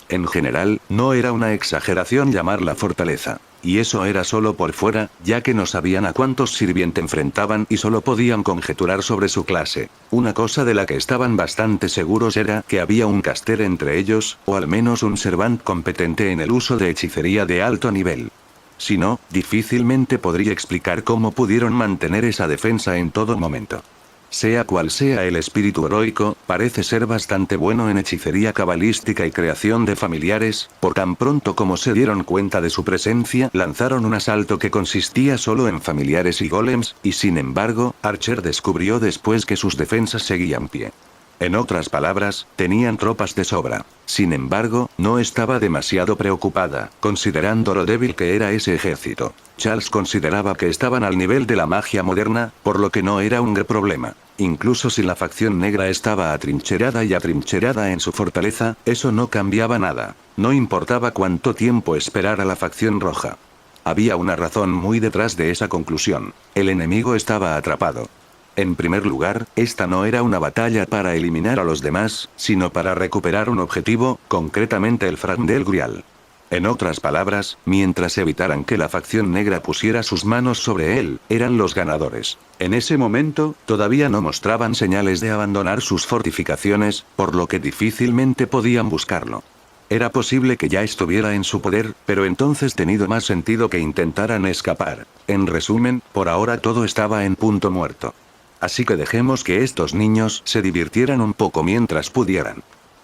En general, no era una exageración llamarla fortaleza. Y eso era solo por fuera, ya que no sabían a cuántos sirvientes enfrentaban y solo podían conjeturar sobre su clase. Una cosa de la que estaban bastante seguros era que había un caster entre ellos, o al menos un servant competente en el uso de hechicería de alto nivel. Si no, difícilmente podría explicar cómo pudieron mantener esa defensa en todo momento. Sea cual sea el espíritu heroico, parece ser bastante bueno en hechicería cabalística y creación de familiares, por tan pronto como se dieron cuenta de su presencia, lanzaron un asalto que consistía solo en familiares y golems, y sin embargo, Archer descubrió después que sus defensas seguían pie. En otras palabras, tenían tropas de sobra. Sin embargo, no estaba demasiado preocupada, considerando lo débil que era ese ejército. Charles consideraba que estaban al nivel de la magia moderna, por lo que no era un gran problema. Incluso si la facción negra estaba atrincherada en su fortaleza, eso no cambiaba nada. No importaba cuánto tiempo esperara la facción roja. Había una razón muy detrás de esa conclusión. El enemigo estaba atrapado. En primer lugar, esta no era una batalla para eliminar a los demás, sino para recuperar un objetivo, concretamente el fragmento del Grial. En otras palabras, mientras evitaran que la facción negra pusiera sus manos sobre él, eran los ganadores. En ese momento, todavía no mostraban señales de abandonar sus fortificaciones, por lo que difícilmente podían buscarlo. Era posible que ya estuviera en su poder, pero entonces tenido más sentido que intentaran escapar. En resumen, por ahora todo estaba en punto muerto. Así que dejemos que estos niños se divirtieran un poco mientras pudieran.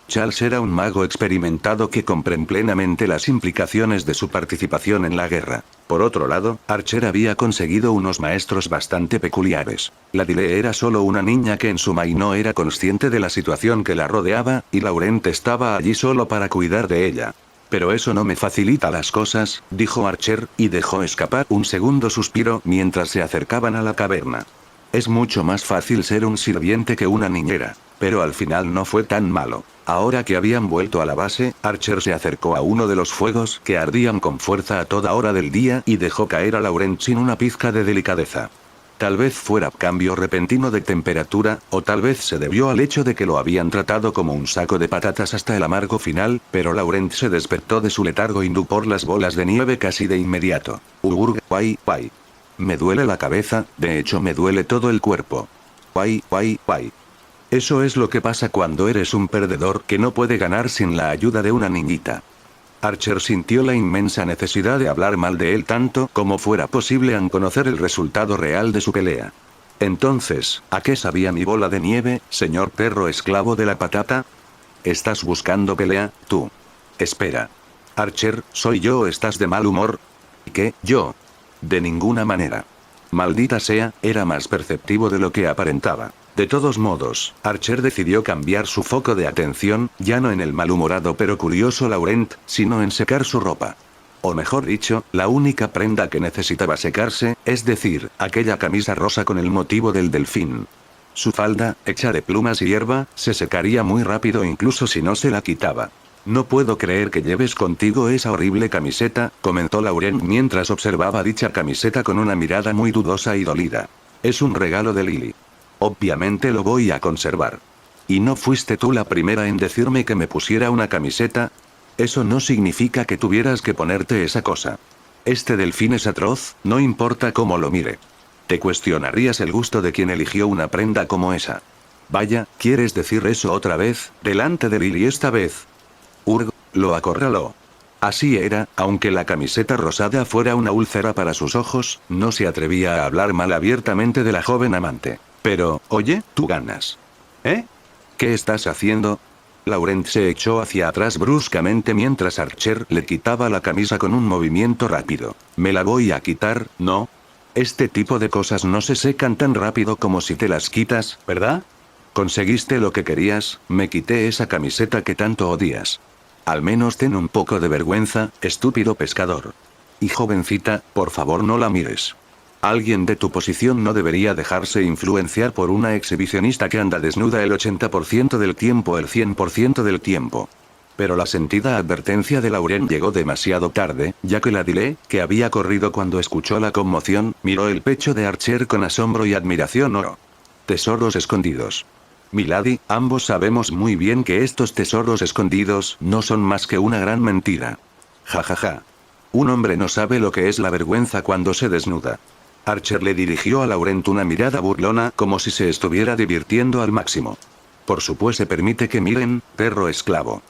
Charles era un mago experimentado que comprende plenamente las implicaciones de su participación en la guerra. Por otro lado, Archer había conseguido unos maestros bastante peculiares. La Dile era solo una niña que en suma y no era consciente de la situación que la rodeaba, y Laurent estaba allí solo para cuidar de ella. Pero eso no me facilita las cosas, dijo Archer, y dejó escapar un segundo suspiro mientras se acercaban a la caverna. Es mucho más fácil ser un sirviente que una niñera. Pero al final no fue tan malo. Ahora que habían vuelto a la base, Archer se acercó a uno de los fuegos que ardían con fuerza a toda hora del día y dejó caer a Laurent sin una pizca de delicadeza. Tal vez fuera cambio repentino de temperatura, o tal vez se debió al hecho de que lo habían tratado como un saco de patatas hasta el amargo final, pero Laurent se despertó de su letargo hindú por las bolas de nieve casi de inmediato. Guay. Me duele la cabeza, de hecho me duele todo el cuerpo. Guay. Eso es lo que pasa cuando eres un perdedor que no puede ganar sin la ayuda de una niñita. Archer sintió la inmensa necesidad de hablar mal de él tanto como fuera posible al conocer el resultado real de su pelea. Entonces, ¿a qué sabía mi bola de nieve, señor perro esclavo de la patata? ¿Estás buscando pelea, tú? Espera. Archer, ¿soy yo o estás de mal humor? ¿Qué, yo? De ninguna manera. Maldita sea, era más perceptivo de lo que aparentaba. De todos modos, Archer decidió cambiar su foco de atención, ya no en el malhumorado pero curioso Laurent, sino en secar su ropa. O mejor dicho, la única prenda que necesitaba secarse, es decir, aquella camisa rosa con el motivo del delfín. Su falda, hecha de plumas y hierba, se secaría muy rápido incluso si no se la quitaba. No puedo creer que lleves contigo esa horrible camiseta, comentó Laurent mientras observaba dicha camiseta con una mirada muy dudosa y dolida. Es un regalo de Lily. Obviamente lo voy a conservar. ¿Y no fuiste tú la primera en decirme que me pusiera una camiseta? Eso no significa que tuvieras que ponerte esa cosa. Este delfín es atroz, no importa cómo lo mire. Te cuestionarías el gusto de quien eligió una prenda como esa. Vaya, ¿quieres decir eso otra vez, delante de Lily esta vez? Urg, lo acorraló. Así era, aunque la camiseta rosada fuera una úlcera para sus ojos, no se atrevía a hablar mal abiertamente de la joven amante. Pero, oye, tú ganas. ¿Eh? ¿Qué estás haciendo? Laurent se echó hacia atrás bruscamente mientras Archer le quitaba la camisa con un movimiento rápido. Me la voy a quitar, ¿no? Este tipo de cosas no se secan tan rápido como si te las quitas, ¿verdad? Conseguiste lo que querías, me quité esa camiseta que tanto odias. Al menos ten un poco de vergüenza, estúpido pescador. Y jovencita, por favor no la mires. Alguien de tu posición no debería dejarse influenciar por una exhibicionista que anda desnuda el 80% del tiempo, el 100% del tiempo. Pero la sentida advertencia de Laurent llegó demasiado tarde, ya que la Dile, que había corrido cuando escuchó la conmoción, miró el pecho de Archer con asombro y admiración. ¡Oh! Tesoros escondidos. Milady, ambos sabemos muy bien que estos tesoros escondidos no son más que una gran mentira. Ja ja ja. Un hombre no sabe lo que es la vergüenza cuando se desnuda. Archer le dirigió a Laurent una mirada burlona como si se estuviera divirtiendo al máximo. Por supuesto, permite que miren, perro esclavo.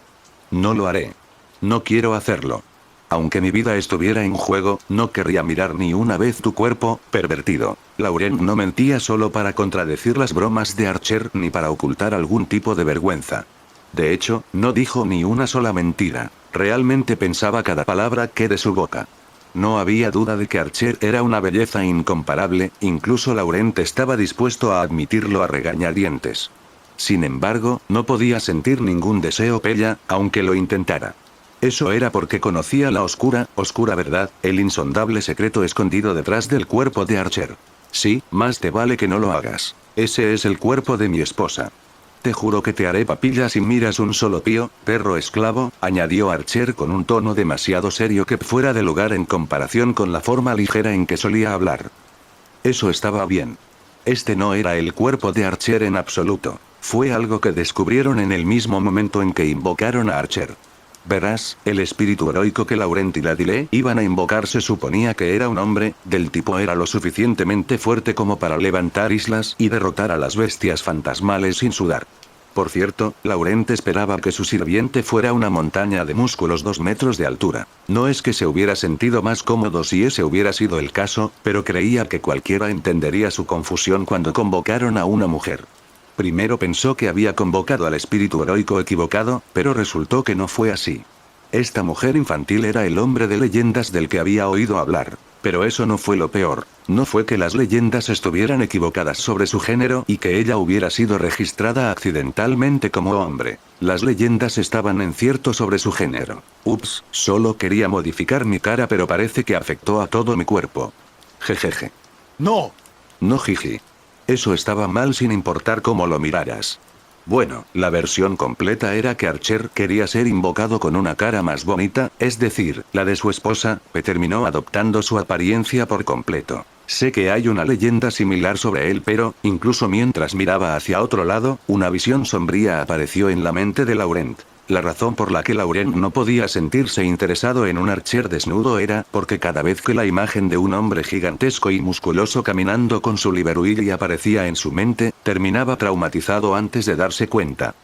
No lo haré. No quiero hacerlo. Aunque mi vida estuviera en juego, no querría mirar ni una vez tu cuerpo, pervertido. Laurent no mentía solo para contradecir las bromas de Archer ni para ocultar algún tipo de vergüenza. De hecho, no dijo ni una sola mentira. Realmente pensaba cada palabra que de su boca. No había duda de que Archer era una belleza incomparable, incluso Laurent estaba dispuesto a admitirlo a regañadientes. Sin embargo, no podía sentir ningún deseo por ella, aunque lo intentara. Eso era porque conocía la oscura verdad, el insondable secreto escondido detrás del cuerpo de Archer. Sí, más te vale que no lo hagas. Ese es el cuerpo de mi esposa. Te juro que te haré papillas si miras un solo pío, perro esclavo, añadió Archer con un tono demasiado serio que fuera de lugar en comparación con la forma ligera en que solía hablar. Eso estaba bien. Este no era el cuerpo de Archer en absoluto. Fue algo que descubrieron en el mismo momento en que invocaron a Archer. Verás, el espíritu heroico que Laurent y la Dile iban a invocar se suponía que era un hombre, del tipo era lo suficientemente fuerte como para levantar islas y derrotar a las bestias fantasmales sin sudar. Por cierto, Laurent esperaba que su sirviente fuera una montaña de músculos 2 metros de altura. No es que se hubiera sentido más cómodo si ese hubiera sido el caso, pero creía que cualquiera entendería su confusión cuando convocaron a una mujer. Primero pensó que había convocado al espíritu heroico equivocado, pero resultó que no fue así. Esta mujer infantil era el hombre de leyendas del que había oído hablar. Pero eso no fue lo peor. No fue que las leyendas estuvieran equivocadas sobre su género y que ella hubiera sido registrada accidentalmente como hombre. Las leyendas estaban en cierto sobre su género. Ups, solo quería modificar mi cara, pero parece que afectó a todo mi cuerpo. Jejeje. ¡No! No, jiji. Eso estaba mal sin importar cómo lo miraras. Bueno, la versión completa era que Archer quería ser invocado con una cara más bonita, es decir, la de su esposa, que terminó adoptando su apariencia por completo. Sé que hay una leyenda similar sobre él, pero, incluso mientras miraba hacia otro lado, una visión sombría apareció en la mente de Laurent. La razón por la que Laurent no podía sentirse interesado en un Archer desnudo era porque cada vez que la imagen de un hombre gigantesco y musculoso caminando con su liberuili aparecía en su mente, terminaba traumatizado antes de darse cuenta.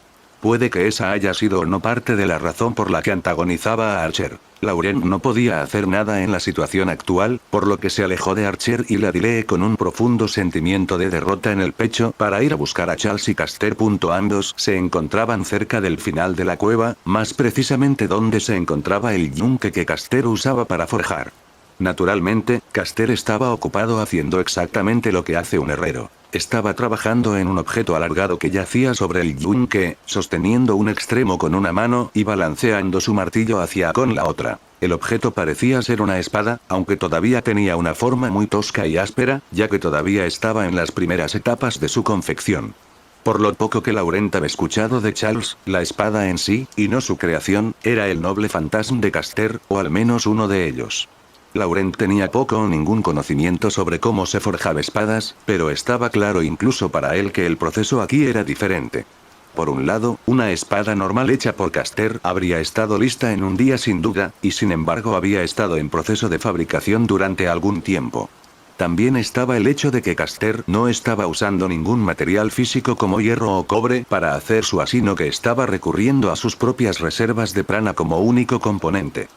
Puede que esa haya sido o no parte de la razón por la que antagonizaba a Archer. Laurent no podía hacer nada en la situación actual, por lo que se alejó de Archer y la Dile con un profundo sentimiento de derrota en el pecho para ir a buscar a Charles y Caster. Ambos se encontraban cerca del final de la cueva, más precisamente donde se encontraba el yunque que Caster usaba para forjar. Naturalmente, Caster estaba ocupado haciendo exactamente lo que hace un herrero. Estaba trabajando en un objeto alargado que yacía sobre el yunque, sosteniendo un extremo con una mano y balanceando su martillo hacia con la otra. El objeto parecía ser una espada, aunque todavía tenía una forma muy tosca y áspera, ya que todavía estaba en las primeras etapas de su confección. Por lo poco que Laurent había escuchado de Charles, la espada en sí, y no su creación, era el noble fantasma de Caster, o al menos uno de ellos. Laurent tenía poco o ningún conocimiento sobre cómo se forjaba espadas, pero estaba claro incluso para él que el proceso aquí era diferente. Por un lado, una espada normal hecha por Caster habría estado lista en un día sin duda, y sin embargo había estado en proceso de fabricación durante algún tiempo. También estaba el hecho de que Caster no estaba usando ningún material físico como hierro o cobre para hacer su asino, que estaba recurriendo a sus propias reservas de prana como único componente.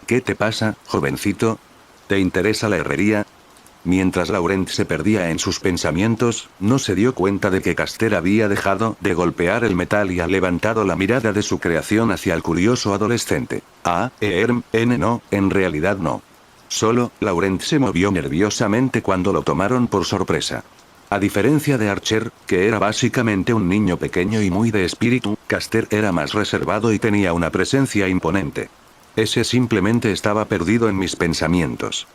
¿Qué te pasa, jovencito? ¿Te interesa la herrería? Mientras Laurent se perdía en sus pensamientos, no se dio cuenta de que Caster había dejado de golpear el metal y ha levantado la mirada de su creación hacia el curioso adolescente. No, en realidad no. Solo, Laurent se movió nerviosamente cuando lo tomaron por sorpresa. A diferencia de Archer, que era básicamente un niño pequeño y muy de espíritu, Caster era más reservado y tenía una presencia imponente. Ese simplemente estaba perdido en mis pensamientos.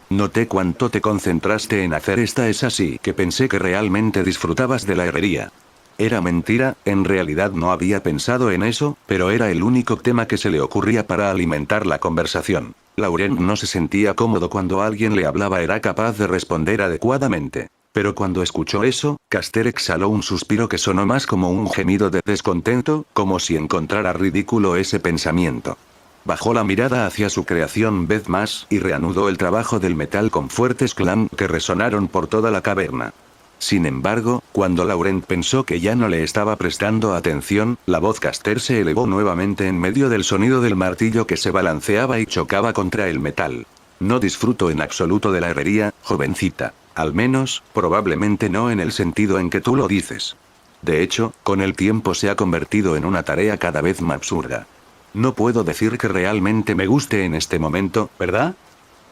Noté cuánto te concentraste en hacer esta, es así que pensé que realmente disfrutabas de la herrería. Era mentira, en realidad no había pensado en eso, pero era el único tema que se le ocurría para alimentar la conversación. Laurent no se sentía cómodo cuando alguien le hablaba, era capaz de responder adecuadamente. Pero cuando escuchó eso, Caster exhaló un suspiro que sonó más como un gemido de descontento, como si encontrara ridículo ese pensamiento. Bajó la mirada hacia su creación vez más y reanudó el trabajo del metal con fuertes clam que resonaron por toda la caverna. Sin embargo, cuando Laurent pensó que ya no le estaba prestando atención, la voz Caster se elevó nuevamente en medio del sonido del martillo que se balanceaba y chocaba contra el metal. No disfruto en absoluto de la herrería, jovencita. Al menos, probablemente no en el sentido en que tú lo dices. De hecho, con el tiempo se ha convertido en una tarea cada vez más absurda. No puedo decir que realmente me guste en este momento, ¿verdad?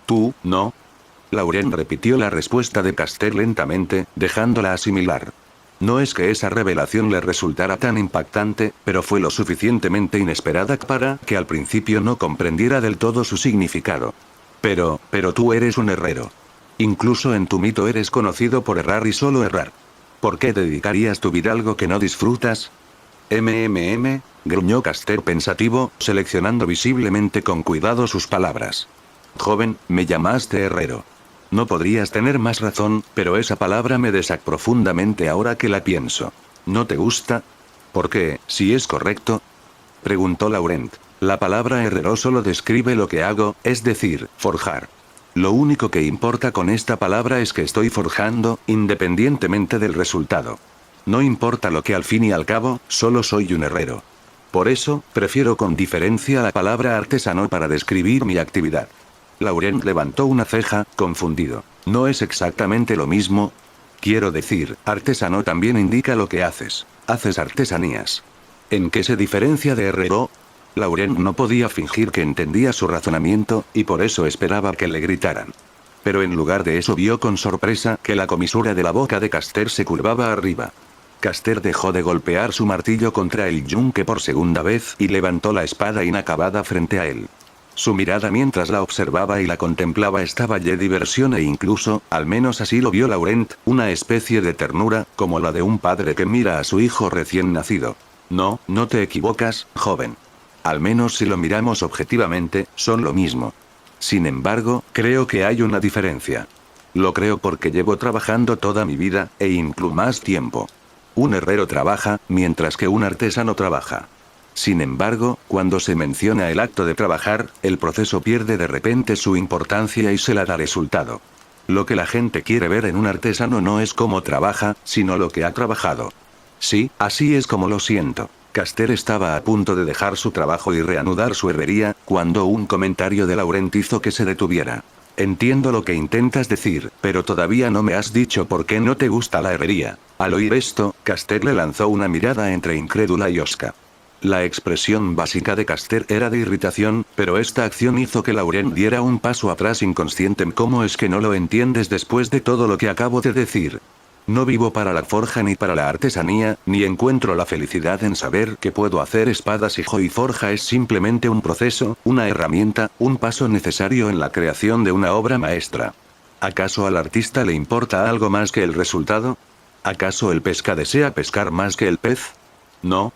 ¿Tú, no? Laurent repitió la respuesta de Caster lentamente, dejándola asimilar. No es que esa revelación le resultara tan impactante, pero fue lo suficientemente inesperada para que al principio no comprendiera del todo su significado. Pero tú eres un herrero. Incluso en tu mito eres conocido por errar y solo errar. ¿Por qué dedicarías tu vida a algo que no disfrutas? Gruñó Caster pensativo, seleccionando visiblemente con cuidado sus palabras. Joven, me llamaste herrero. No podrías tener más razón, pero esa palabra me desa profundamente ahora que la pienso. ¿No te gusta? ¿Por qué, si es correcto? Preguntó Laurent. La palabra herrero solo describe lo que hago, es decir, forjar. Lo único que importa con esta palabra es que estoy forjando, independientemente del resultado. No importa lo que al fin y al cabo, solo soy un herrero. Por eso, prefiero con diferencia la palabra artesano para describir mi actividad. Laurent levantó una ceja, confundido. ¿No es exactamente lo mismo? Quiero decir, artesano también indica lo que haces. Haces artesanías. ¿En qué se diferencia de herrero? Laurent no podía fingir que entendía su razonamiento, y por eso esperaba que le gritaran. Pero en lugar de eso vio con sorpresa que la comisura de la boca de Caster se curvaba arriba. Caster dejó de golpear su martillo contra el yunque por segunda vez y levantó la espada inacabada frente a él. Su mirada mientras la observaba y la contemplaba estaba llena de diversión e incluso, al menos así lo vio Laurent, una especie de ternura, como la de un padre que mira a su hijo recién nacido. No te equivocas, joven. Al menos si lo miramos objetivamente, son lo mismo. Sin embargo, creo que hay una diferencia. Lo creo porque llevo trabajando toda mi vida, e incluso más tiempo. Un herrero trabaja, mientras que un artesano trabaja. Sin embargo, cuando se menciona el acto de trabajar, el proceso pierde de repente su importancia y se le da resultado. Lo que la gente quiere ver en un artesano no es cómo trabaja, sino lo que ha trabajado. Sí, así es como lo siento. Caster estaba a punto de dejar su trabajo y reanudar su herrería, cuando un comentario de Laurent hizo que se detuviera. Entiendo lo que intentas decir, pero todavía no me has dicho por qué no te gusta la herrería. Al oír esto, Caster le lanzó una mirada entre incrédula y hosca. La expresión básica de Caster era de irritación, pero esta acción hizo que Laurent diera un paso atrás inconsciente. ¿Cómo es que no lo entiendes después de todo lo que acabo de decir? No vivo para la forja ni para la artesanía, ni encuentro la felicidad en saber que puedo hacer espadas y forja es simplemente un proceso, una herramienta, un paso necesario en la creación de una obra maestra. ¿Acaso al artista le importa algo más que el resultado? ¿Acaso el pesca desea pescar más que el pez? No.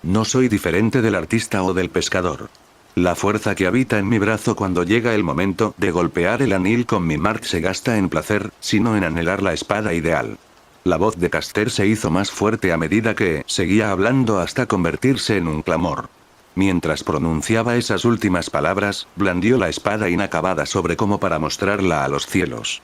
No soy diferente del artista o del pescador. La fuerza que habita en mi brazo cuando llega el momento de golpear el anil con mi martillo se gasta en placer, sino en anhelar la espada ideal. La voz de Caster se hizo más fuerte a medida que seguía hablando hasta convertirse en un clamor. Mientras pronunciaba esas últimas palabras, blandió la espada inacabada sobre como para mostrarla a los cielos.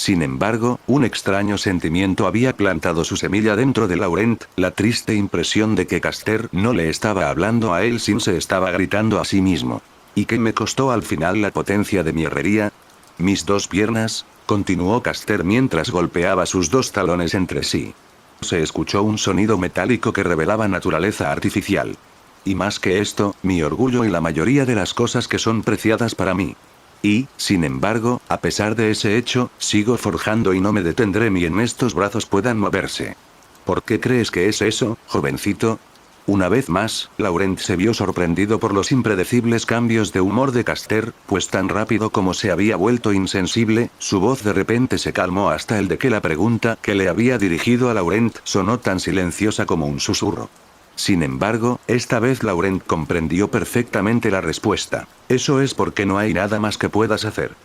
Sin embargo, un extraño sentimiento había plantado su semilla dentro de Laurent, la triste impresión de que Caster no le estaba hablando a él sino se estaba gritando a sí mismo. ¿Y qué me costó al final la potencia de mi herrería? Mis dos piernas, continuó Caster mientras golpeaba sus dos talones entre sí. Se escuchó un sonido metálico que revelaba naturaleza artificial. Y más que esto, mi orgullo y la mayoría de las cosas que son preciadas para mí. Y, sin embargo, a pesar de ese hecho, sigo forjando y no me detendré ni en estos brazos puedan moverse. ¿Por qué crees que es eso, jovencito? Una vez más, Laurent se vio sorprendido por los impredecibles cambios de humor de Caster, pues tan rápido como se había vuelto insensible, su voz de repente se calmó hasta el de que la pregunta que le había dirigido a Laurent sonó tan silenciosa como un susurro. Sin embargo, esta vez Laurent comprendió perfectamente la respuesta. Eso es porque no hay nada más que puedas hacer.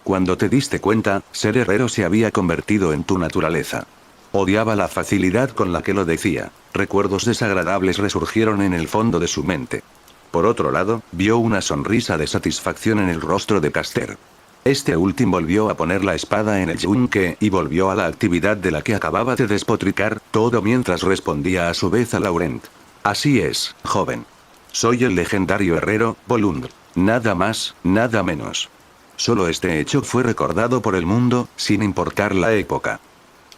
Cuando te diste cuenta, ser herrero se había convertido en tu naturaleza. Odiaba la facilidad con la que lo decía. Recuerdos desagradables resurgieron en el fondo de su mente. Por otro lado, vio una sonrisa de satisfacción en el rostro de Caster. Este último volvió a poner la espada en el yunque y volvió a la actividad de la que acababa de despotricar, todo mientras respondía a su vez a Laurent. Así es, joven. Soy el legendario herrero, Volund. Nada más, nada menos. Solo este hecho fue recordado por el mundo, sin importar la época.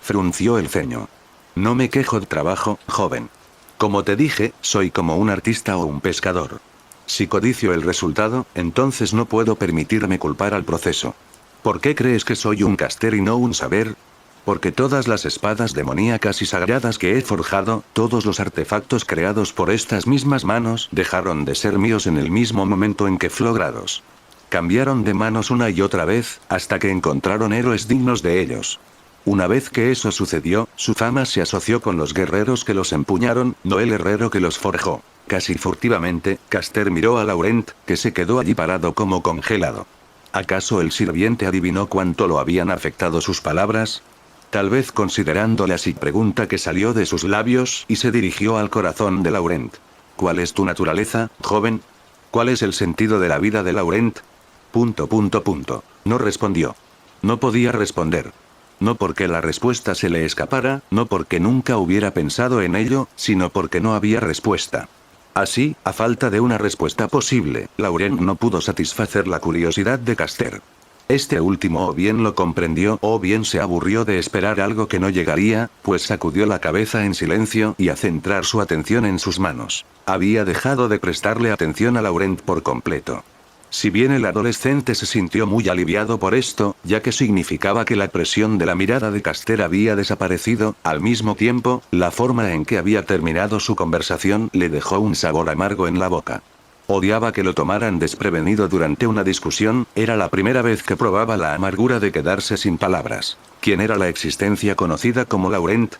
Frunció el ceño. No me quejo de trabajo, joven. Como te dije, soy como un artista o un pescador. Si codicio el resultado, entonces no puedo permitirme culpar al proceso. ¿Por qué crees que soy un caster y no un saber? Porque todas las espadas demoníacas y sagradas que he forjado, todos los artefactos creados por estas mismas manos, dejaron de ser míos en el mismo momento en que flogrados. Cambiaron de manos una y otra vez, hasta que encontraron héroes dignos de ellos. Una vez que eso sucedió, su fama se asoció con los guerreros que los empuñaron, no el herrero que los forjó. Casi furtivamente, Caster miró a Laurent, que se quedó allí parado como congelado. ¿Acaso el sirviente adivinó cuánto lo habían afectado sus palabras? Tal vez considerando la pregunta que salió de sus labios y se dirigió al corazón de Laurent. ¿Cuál es tu naturaleza, joven? ¿Cuál es el sentido de la vida de Laurent? No respondió. No podía responder. No porque la respuesta se le escapara, no porque nunca hubiera pensado en ello, sino porque no había respuesta. Así, a falta de una respuesta posible, Laurent no pudo satisfacer la curiosidad de Caster. Este último o bien lo comprendió o bien se aburrió de esperar algo que no llegaría, pues sacudió la cabeza en silencio y a centrar su atención en sus manos. Había dejado de prestarle atención a Laurent por completo. Si bien el adolescente se sintió muy aliviado por esto, ya que significaba que la presión de la mirada de Caster había desaparecido, al mismo tiempo, la forma en que había terminado su conversación le dejó un sabor amargo en la boca. Odiaba que lo tomaran desprevenido durante una discusión, era la primera vez que probaba la amargura de quedarse sin palabras. ¿Quién era la existencia conocida como Laurent?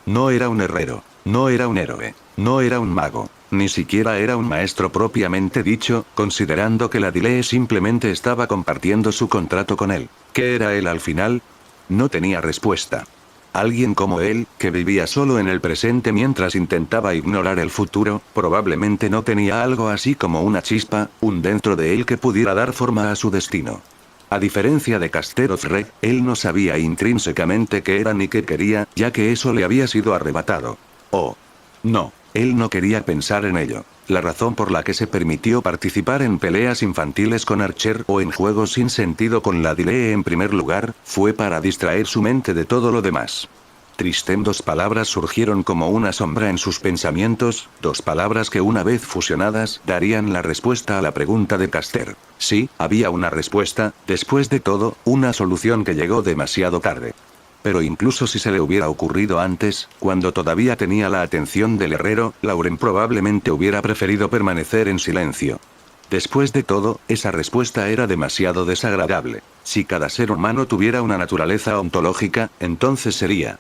No era un herrero, no era un héroe, no era un mago, ni siquiera era un maestro propiamente dicho, considerando que la Dile simplemente estaba compartiendo su contrato con él. ¿Qué era él al final? No tenía respuesta. Alguien como él, que vivía solo en el presente mientras intentaba ignorar el futuro, probablemente no tenía algo así como una chispa, un dentro de él que pudiera dar forma a su destino. A diferencia de Caster Ozre, él no sabía intrínsecamente qué era ni qué quería, ya que eso le había sido arrebatado. Oh. No, él no quería pensar en ello. La razón por la que se permitió participar en peleas infantiles con Archer o en juegos sin sentido con la Dile en primer lugar, fue para distraer su mente de todo lo demás. Tristem, dos palabras surgieron como una sombra en sus pensamientos, dos palabras que una vez fusionadas, darían la respuesta a la pregunta de Caster. Sí, había una respuesta, después de todo, una solución que llegó demasiado tarde. Pero incluso si se le hubiera ocurrido antes, cuando todavía tenía la atención del herrero, Laurent probablemente hubiera preferido permanecer en silencio. Después de todo, esa respuesta era demasiado desagradable. Si cada ser humano tuviera una naturaleza ontológica, entonces sería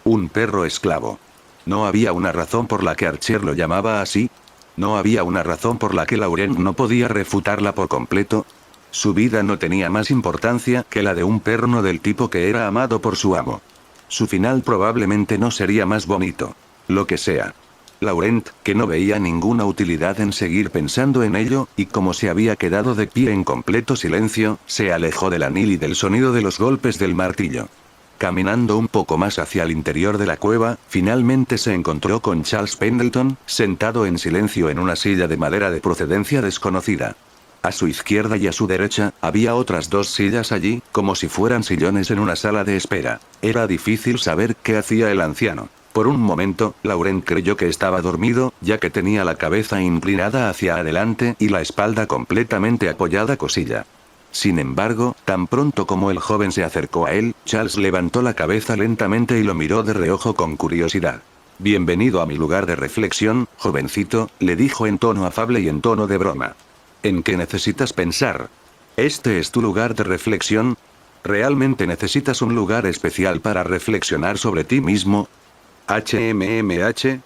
un perro esclavo. ¿No había una razón por la que Archer lo llamaba así? ¿No había una razón por la que Laurent no podía refutarla por completo? Su vida no tenía más importancia que la de un perno del tipo que era amado por su amo. Su final probablemente no sería más bonito. Lo que sea. Laurent, que no veía ninguna utilidad en seguir pensando en ello, y como se había quedado de pie en completo silencio, se alejó del anil y del sonido de los golpes del martillo. Caminando un poco más hacia el interior de la cueva, finalmente se encontró con Charles Pendleton, sentado en silencio en una silla de madera de procedencia desconocida. A su izquierda y a su derecha, había otras dos sillas allí, como si fueran sillones en una sala de espera. Era difícil saber qué hacía el anciano. Por un momento, Laurent creyó que estaba dormido, ya que tenía la cabeza inclinada hacia adelante y la espalda completamente apoyada cosilla. Sin embargo, tan pronto como el joven se acercó a él, Charles levantó la cabeza lentamente y lo miró de reojo con curiosidad. «Bienvenido a mi lugar de reflexión, jovencito», le dijo en tono afable y en tono de broma. «¿En qué necesitas pensar? ¿Este es tu lugar de reflexión? ¿Realmente necesitas un lugar especial para reflexionar sobre ti mismo?»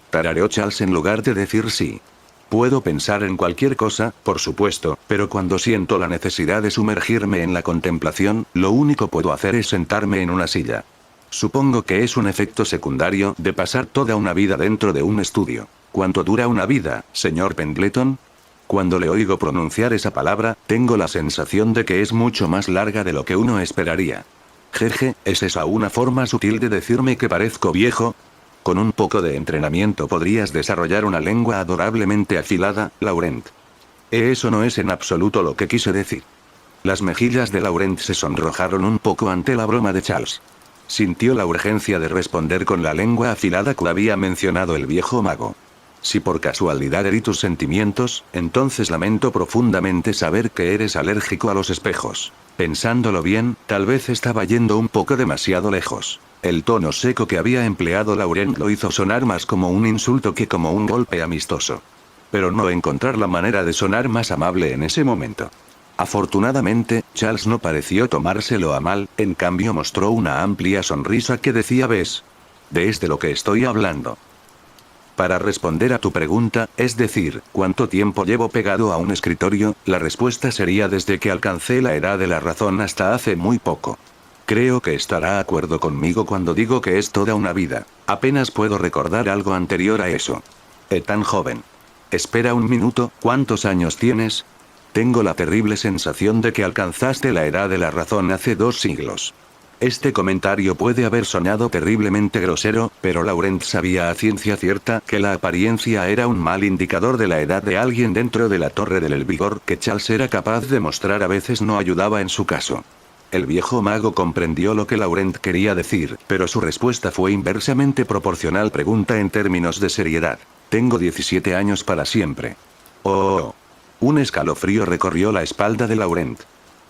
Tarareó Charles en lugar de decir sí. «Puedo pensar en cualquier cosa, por supuesto, pero cuando siento la necesidad de sumergirme en la contemplación, lo único que puedo hacer es sentarme en una silla. Supongo que es un efecto secundario de pasar toda una vida dentro de un estudio. ¿Cuánto dura una vida, señor Pendleton?» Cuando le oigo pronunciar esa palabra, tengo la sensación de que es mucho más larga de lo que uno esperaría. Jeje, ¿es esa una forma sutil de decirme que parezco viejo? Con un poco de entrenamiento podrías desarrollar una lengua adorablemente afilada, Laurent. Eso no es en absoluto lo que quise decir. Las mejillas de Laurent se sonrojaron un poco ante la broma de Charles. Sintió la urgencia de responder con la lengua afilada que había mencionado el viejo mago. Si por casualidad herí tus sentimientos, entonces lamento profundamente saber que eres alérgico a los espejos. Pensándolo bien, tal vez estaba yendo un poco demasiado lejos. El tono seco que había empleado Laurent lo hizo sonar más como un insulto que como un golpe amistoso. Pero no encontrar la manera de sonar más amable en ese momento. Afortunadamente, Charles no pareció tomárselo a mal, en cambio mostró una amplia sonrisa que decía: «¿Ves? ¿Ves de lo que estoy hablando?» Para responder a tu pregunta, es decir, ¿cuánto tiempo llevo pegado a un escritorio?, la respuesta sería desde que alcancé la edad de la razón hasta hace muy poco. Creo que estará de acuerdo conmigo cuando digo que es toda una vida. Apenas puedo recordar algo anterior a eso. Tan joven. Espera un minuto, ¿cuántos años tienes? Tengo la terrible sensación de que alcanzaste la edad de la razón hace 2 siglos. Este comentario puede haber sonado terriblemente grosero, pero Laurent sabía a ciencia cierta que la apariencia era un mal indicador de la edad de alguien dentro de la torre del vigor que Charles era capaz de mostrar a veces no ayudaba en su caso. El viejo mago comprendió lo que Laurent quería decir, pero su respuesta fue inversamente proporcional. Pregunta en términos de seriedad. Tengo 17 años para siempre. Oh. Un escalofrío recorrió la espalda de Laurent.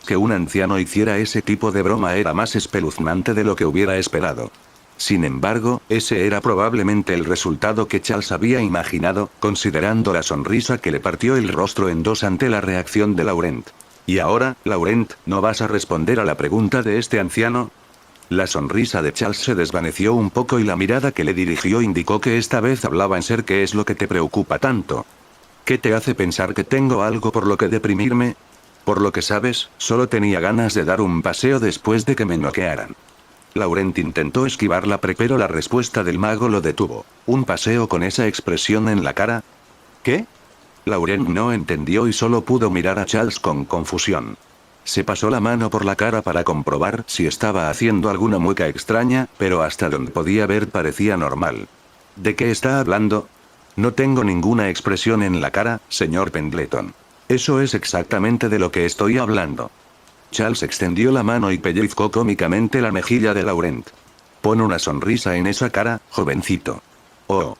Que un anciano hiciera ese tipo de broma era más espeluznante de lo que hubiera esperado. Sin embargo, ese era probablemente el resultado que Charles había imaginado, considerando la sonrisa que le partió el rostro en dos ante la reacción de Laurent. ¿Y ahora, Laurent, no vas a responder a la pregunta de este anciano? La sonrisa de Charles se desvaneció un poco y la mirada que le dirigió indicó que esta vez hablaba en serio. ¿Qué es lo que te preocupa tanto? ¿Qué te hace pensar que tengo algo por lo que deprimirme? Por lo que sabes, solo tenía ganas de dar un paseo después de que me noquearan. Laurent intentó esquivarla, pero la respuesta del mago lo detuvo. ¿Un paseo con esa expresión en la cara? ¿Qué? Laurent no entendió y solo pudo mirar a Charles con confusión. Se pasó la mano por la cara para comprobar si estaba haciendo alguna mueca extraña, pero hasta donde podía ver parecía normal. ¿De qué está hablando? No tengo ninguna expresión en la cara, señor Pendleton. Eso es exactamente de lo que estoy hablando. Charles extendió la mano y pellizcó cómicamente la mejilla de Laurent. Pon una sonrisa en esa cara, jovencito. Oh.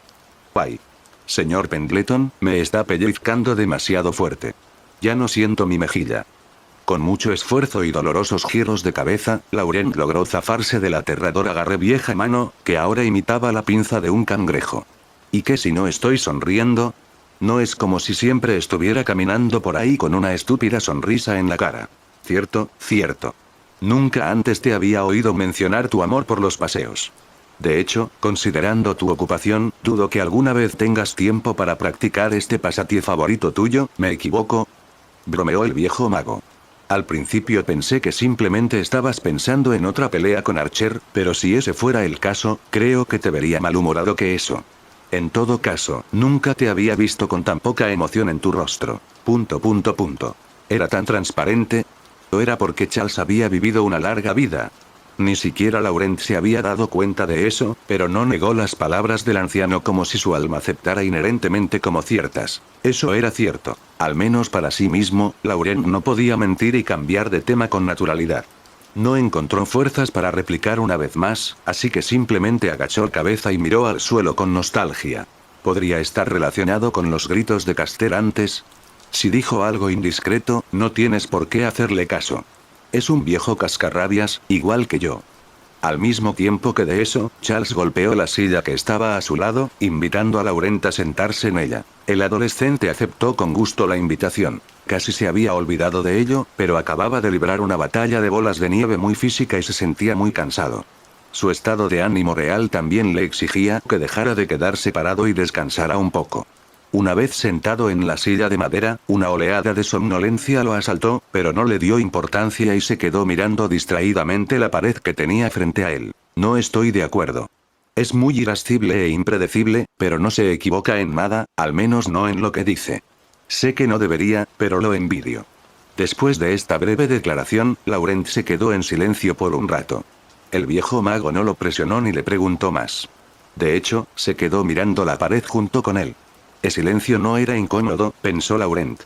Ay. Señor Pendleton, me está pellizcando demasiado fuerte. Ya no siento mi mejilla. Con mucho esfuerzo y dolorosos giros de cabeza, Laurent logró zafarse del aterrador agarre vieja mano, que ahora imitaba la pinza de un cangrejo. ¿Y qué si no estoy sonriendo? No es como si siempre estuviera caminando por ahí con una estúpida sonrisa en la cara. Cierto, cierto. Nunca antes te había oído mencionar tu amor por los paseos. De hecho, considerando tu ocupación, dudo que alguna vez tengas tiempo para practicar este pasatiempo favorito tuyo. ¿Me equivoco? Bromeó el viejo mago. Al principio pensé que simplemente estabas pensando en otra pelea con Archer, pero si ese fuera el caso, creo que te vería malhumorado que eso. En todo caso, nunca te había visto con tan poca emoción en tu rostro. ... ¿Era tan transparente? ¿O era porque Charles había vivido una larga vida? Ni siquiera Laurent se había dado cuenta de eso, pero no negó las palabras del anciano como si su alma aceptara inherentemente como ciertas. Eso era cierto. Al menos para sí mismo, Laurent no podía mentir y cambiar de tema con naturalidad. No encontró fuerzas para replicar una vez más, así que simplemente agachó cabeza y miró al suelo con nostalgia. ¿Podría estar relacionado con los gritos de Caster antes? Si dijo algo indiscreto, no tienes por qué hacerle caso. Es un viejo cascarrabias, igual que yo. Al mismo tiempo que de eso, Charles golpeó la silla que estaba a su lado, invitando a Laurent a sentarse en ella. El adolescente aceptó con gusto la invitación. Casi se había olvidado de ello, pero acababa de librar una batalla de bolas de nieve muy física y se sentía muy cansado. Su estado de ánimo real también le exigía que dejara de quedarse parado y descansara un poco. Una vez sentado en la silla de madera, una oleada de somnolencia lo asaltó, pero no le dio importancia y se quedó mirando distraídamente la pared que tenía frente a él. No estoy de acuerdo. Es muy irascible e impredecible, pero no se equivoca en nada, al menos no en lo que dice. Sé que no debería, pero lo envidio. Después de esta breve declaración, Laurent se quedó en silencio por un rato. El viejo mago no lo presionó ni le preguntó más. De hecho, se quedó mirando la pared junto con él. El silencio no era incómodo, pensó Laurent.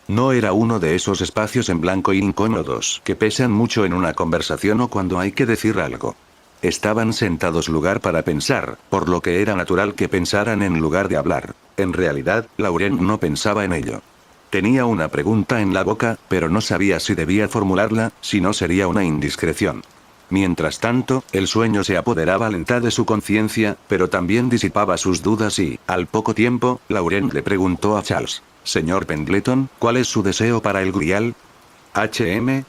No era uno de esos espacios en blanco incómodos que pesan mucho en una conversación o cuando hay que decir algo. Estaban sentados lugar para pensar, por lo que era natural que pensaran en lugar de hablar. En realidad, Laurent no pensaba en ello. Tenía una pregunta en la boca, pero no sabía si debía formularla, si no sería una indiscreción. Mientras tanto, el sueño se apoderaba lenta de su conciencia, pero también disipaba sus dudas y, al poco tiempo, Laurent le preguntó a Charles: «Señor Pendleton, ¿cuál es su deseo para el Grial?» «¿HM?»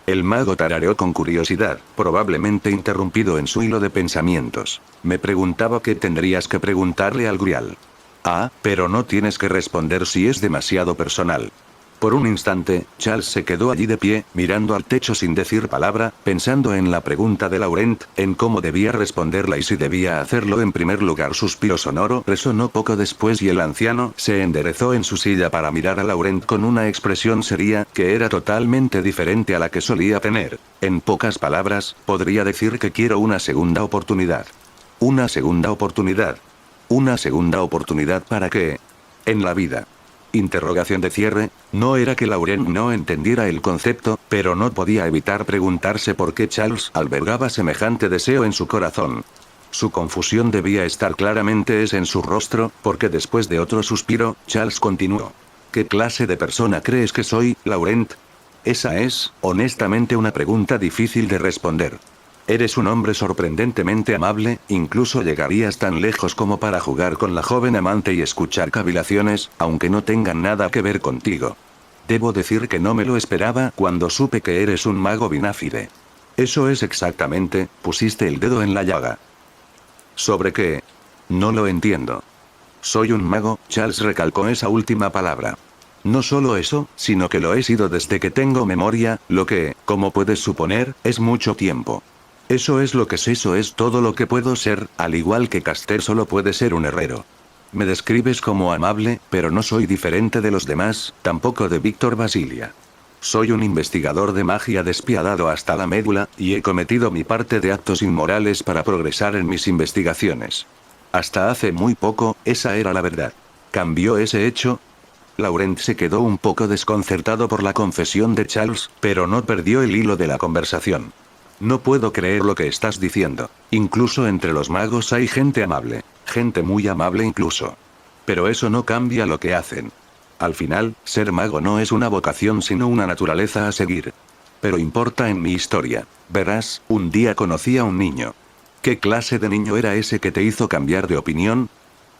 El mago tarareó con curiosidad, probablemente interrumpido en su hilo de pensamientos. «Me preguntaba qué tendrías que preguntarle al Grial». «Ah, pero no tienes que responder si es demasiado personal». Por un instante, Charles se quedó allí de pie, mirando al techo sin decir palabra, pensando en la pregunta de Laurent, en cómo debía responderla y si debía hacerlo. En primer lugar, suspiro sonoro resonó poco después y el anciano se enderezó en su silla para mirar a Laurent con una expresión seria, que era totalmente diferente a la que solía tener. En pocas palabras, podría decir que quiero una segunda oportunidad. ¿Una segunda oportunidad? ¿Una segunda oportunidad para qué? En la vida. Interrogación de cierre. No era que Laurent no entendiera el concepto, pero no podía evitar preguntarse por qué Charles albergaba semejante deseo en su corazón. Su confusión debía estar claramente en su rostro, porque después de otro suspiro, Charles continuó. ¿Qué clase de persona crees que soy, Laurent? Esa es, honestamente, una pregunta difícil de responder. Eres un hombre sorprendentemente amable, incluso llegarías tan lejos como para jugar con la joven amante y escuchar cavilaciones, aunque no tengan nada que ver contigo. Debo decir que no me lo esperaba cuando supe que eres un mago bináfide. Eso es exactamente, pusiste el dedo en la llaga. ¿Sobre qué? No lo entiendo. Soy un mago, Charles recalcó esa última palabra. No solo eso, sino que lo he sido desde que tengo memoria, lo que, como puedes suponer, es mucho tiempo. Eso es lo que sé, eso es todo lo que puedo ser, al igual que Caster solo puede ser un herrero. Me describes como amable, pero no soy diferente de los demás, tampoco de Víctor Basilia. Soy un investigador de magia despiadado hasta la médula, y he cometido mi parte de actos inmorales para progresar en mis investigaciones. Hasta hace muy poco, esa era la verdad. ¿Cambió ese hecho? Laurent se quedó un poco desconcertado por la confesión de Charles, pero no perdió el hilo de la conversación. No puedo creer lo que estás diciendo. Incluso entre los magos hay gente amable. Gente muy amable incluso. Pero eso no cambia lo que hacen. Al final, ser mago no es una vocación sino una naturaleza a seguir. Pero importa en mi historia. Verás, un día conocí a un niño. ¿Qué clase de niño era ese que te hizo cambiar de opinión?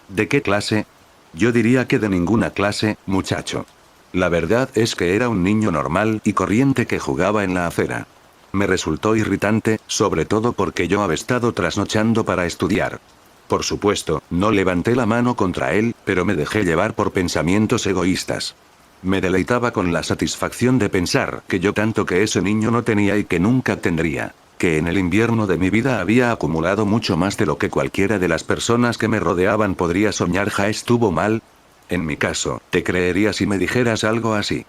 ¿De qué clase? Yo diría que de ninguna clase, muchacho. La verdad es que era un niño normal y corriente que jugaba en la acera. Me resultó irritante, sobre todo porque yo había estado trasnochando para estudiar. Por supuesto, no levanté la mano contra él, pero me dejé llevar por pensamientos egoístas. Me deleitaba con la satisfacción de pensar que yo tanto que ese niño no tenía y que nunca tendría. que en el invierno de mi vida había acumulado mucho más de lo que cualquiera de las personas que me rodeaban podría soñar. ¿Ja estuvo mal? En mi caso, te creería si me dijeras algo así.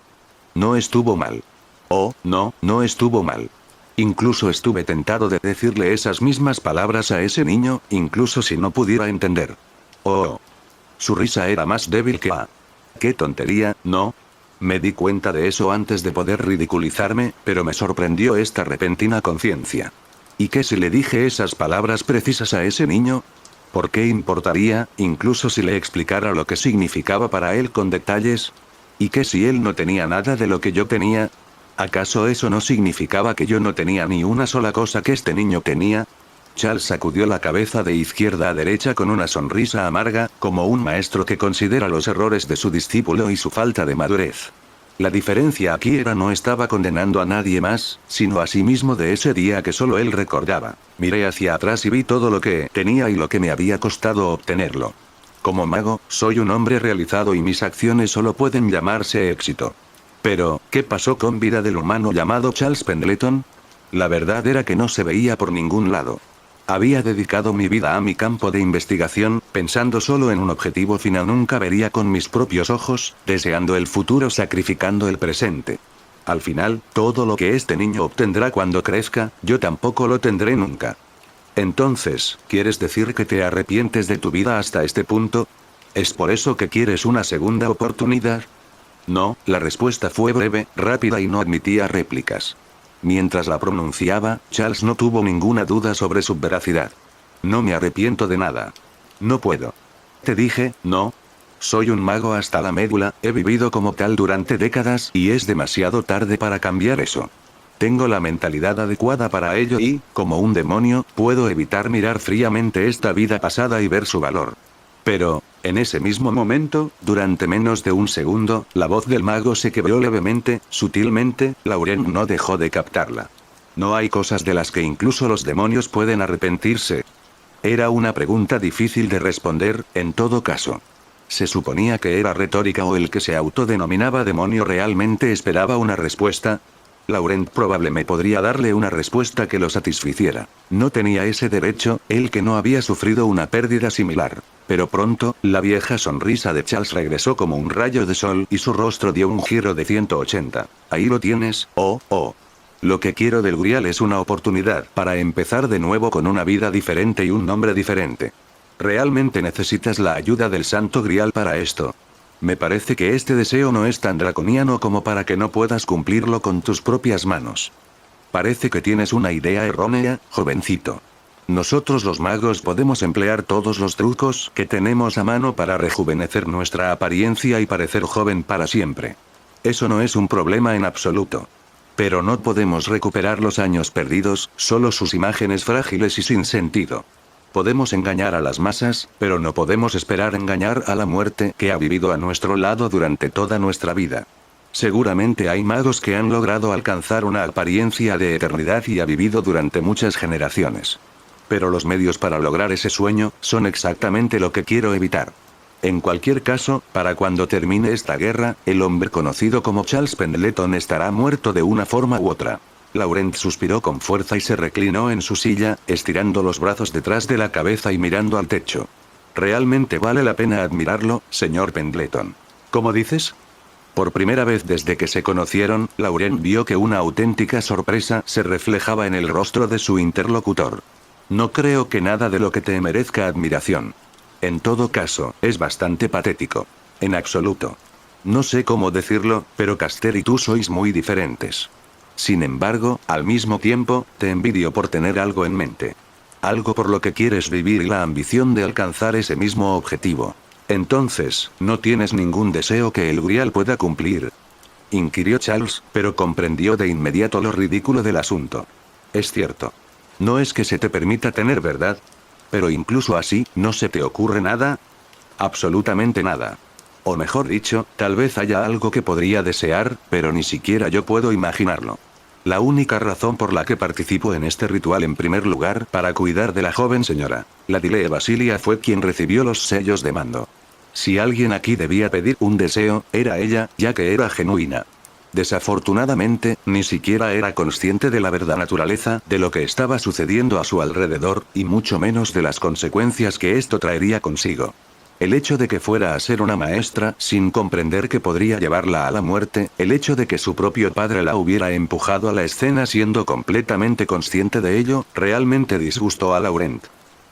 No estuvo mal. Oh, no, no estuvo mal. Incluso estuve tentado de decirle esas mismas palabras a ese niño, incluso si no pudiera entender. Oh. Su risa era más débil que a... ¡Qué tontería, ¿no? Me di cuenta de eso antes de poder ridiculizarme, pero me sorprendió esta repentina conciencia. ¿Y qué si le dije esas palabras precisas a ese niño? ¿Por qué importaría, incluso si le explicara lo que significaba para él con detalles? ¿Y qué si él no tenía nada de lo que yo tenía? ¿Acaso eso no significaba que yo no tenía ni una sola cosa que este niño tenía? Charles sacudió la cabeza de izquierda a derecha con una sonrisa amarga, como un maestro que considera los errores de su discípulo y su falta de madurez. La diferencia aquí era no estaba condenando a nadie más, sino a sí mismo de ese día que solo él recordaba. Miré hacia atrás y vi todo lo que tenía y lo que me había costado obtenerlo. Como mago, soy un hombre realizado y mis acciones solo pueden llamarse éxito. Pero, ¿qué pasó con vida del humano llamado Charles Pendleton? La verdad era que no se veía por ningún lado. Había dedicado mi vida a mi campo de investigación, pensando solo en un objetivo final. Nunca vería con mis propios ojos, deseando el futuro sacrificando el presente. Al final, todo lo que este niño obtendrá cuando crezca, yo tampoco lo tendré nunca. Entonces, ¿quieres decir que te arrepientes de tu vida hasta este punto? ¿Es por eso que quieres una segunda oportunidad? No, la respuesta fue breve, rápida y no admitía réplicas. Mientras la pronunciaba, Charles no tuvo ninguna duda sobre su veracidad. No me arrepiento de nada. No puedo. Te dije, no. Soy un mago hasta la médula, he vivido como tal durante décadas y es demasiado tarde para cambiar eso. Tengo la mentalidad adecuada para ello y, como un demonio, puedo evitar mirar fríamente esta vida pasada y ver su valor. Pero, en ese mismo momento, durante menos de un segundo, la voz del mago se quebró levemente, sutilmente. Laurent no dejó de captarla. ¿No hay cosas de las que incluso los demonios pueden arrepentirse? Era una pregunta difícil de responder, en todo caso. Se suponía que era retórica o el que se autodenominaba demonio realmente esperaba una respuesta. Laurent probablemente podría darle una respuesta que lo satisficiera. No tenía ese derecho, él que no había sufrido una pérdida similar. Pero pronto, la vieja sonrisa de Charles regresó como un rayo de sol y su rostro dio un giro de 180. Ahí lo tienes, oh. Lo que quiero del Grial es una oportunidad para empezar de nuevo con una vida diferente y un nombre diferente. Realmente necesitas la ayuda del Santo Grial para esto. Me parece que este deseo no es tan draconiano como para que no puedas cumplirlo con tus propias manos. Parece que tienes una idea errónea, jovencito. Nosotros los magos podemos emplear todos los trucos que tenemos a mano para rejuvenecer nuestra apariencia y parecer joven para siempre. Eso no es un problema en absoluto. Pero no podemos recuperar los años perdidos, solo sus imágenes frágiles y sin sentido. Podemos engañar a las masas, pero no podemos esperar engañar a la muerte que ha vivido a nuestro lado durante toda nuestra vida. Seguramente hay magos que han logrado alcanzar una apariencia de eternidad y ha vivido durante muchas generaciones. Pero los medios para lograr ese sueño son exactamente lo que quiero evitar. En cualquier caso, para cuando termine esta guerra, el hombre conocido como Charles Pendleton estará muerto de una forma u otra. Laurent suspiró con fuerza y se reclinó en su silla, estirando los brazos detrás de la cabeza y mirando al techo. Realmente vale la pena admirarlo, señor Pendleton. ¿Cómo dices? Por primera vez desde que se conocieron, Laurent vio que una auténtica sorpresa se reflejaba en el rostro de su interlocutor. No creo que nada de lo que te merezca admiración. En todo caso, es bastante patético. En absoluto. No sé cómo decirlo, pero Caster y tú sois muy diferentes. Sin embargo, al mismo tiempo, te envidio por tener algo en mente. Algo por lo que quieres vivir y la ambición de alcanzar ese mismo objetivo. Entonces, ¿no tienes ningún deseo que el Grial pueda cumplir? Inquirió Charles, pero comprendió de inmediato lo ridículo del asunto. Es cierto. No es que se te permita tener verdad. Pero incluso así, ¿no se te ocurre nada? Absolutamente nada. O mejor dicho, tal vez haya algo que podría desear, pero ni siquiera yo puedo imaginarlo. La única razón por la que participo en este ritual en primer lugar, para cuidar de la joven señora, la Dile Basilia fue quien recibió los sellos de mando. Si alguien aquí debía pedir un deseo, era ella, ya que era genuina. Desafortunadamente, ni siquiera era consciente de la verdadera naturaleza de lo que estaba sucediendo a su alrededor, y mucho menos de las consecuencias que esto traería consigo. El hecho de que fuera a ser una maestra, sin comprender que podría llevarla a la muerte, el hecho de que su propio padre la hubiera empujado a la escena siendo completamente consciente de ello, realmente disgustó a Laurent.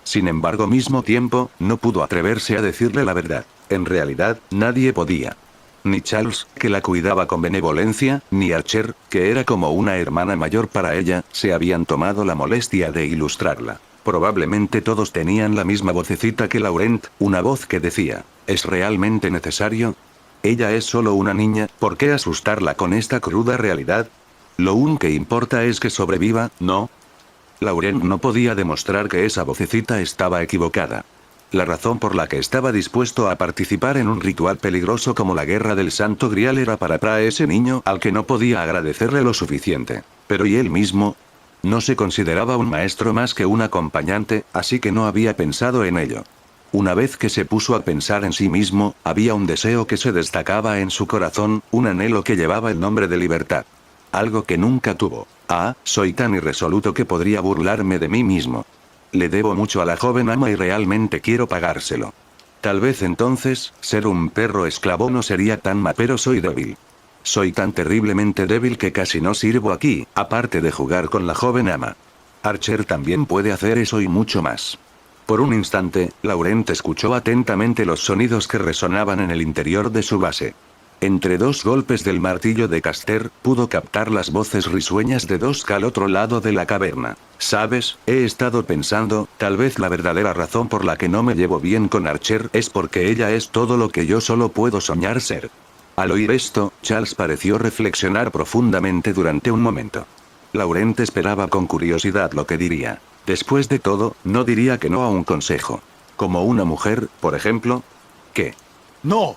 Sin embargo, al mismo tiempo, no pudo atreverse a decirle la verdad. En realidad, nadie podía. Ni Charles, que la cuidaba con benevolencia, ni Archer, que era como una hermana mayor para ella, se habían tomado la molestia de ilustrarla. Probablemente todos tenían la misma vocecita que Laurent, una voz que decía, ¿es realmente necesario? Ella es solo una niña, ¿por qué asustarla con esta cruda realidad? Lo único que importa es que sobreviva, ¿no? Laurent no podía demostrar que esa vocecita estaba equivocada. La razón por la que estaba dispuesto a participar en un ritual peligroso como la Guerra del Santo Grial era para ese niño al que no podía agradecerle lo suficiente. Pero ¿y él mismo? No se consideraba un maestro más que un acompañante, así que no había pensado en ello. Una vez que se puso a pensar en sí mismo, había un deseo que se destacaba en su corazón, un anhelo que llevaba el nombre de libertad. Algo que nunca tuvo. Soy tan irresoluto que podría burlarme de mí mismo. Le debo mucho a la joven ama y realmente quiero pagárselo. Tal vez entonces, ser un perro esclavo no sería tan mal, pero soy débil. Soy tan terriblemente débil que casi no sirvo aquí, aparte de jugar con la joven ama. Archer también puede hacer eso y mucho más. Por un instante, Laurent escuchó atentamente los sonidos que resonaban en el interior de su base. Entre dos golpes del martillo de Caster, pudo captar las voces risueñas de dos al otro lado de la caverna. ¿Sabes? He estado pensando, tal vez la verdadera razón por la que no me llevo bien con Archer es porque ella es todo lo que yo solo puedo soñar ser. Al oír esto, Charles pareció reflexionar profundamente durante un momento. Laurent esperaba con curiosidad lo que diría. Después de todo, no diría que no a un consejo. Como una mujer, por ejemplo. ¿Qué? No.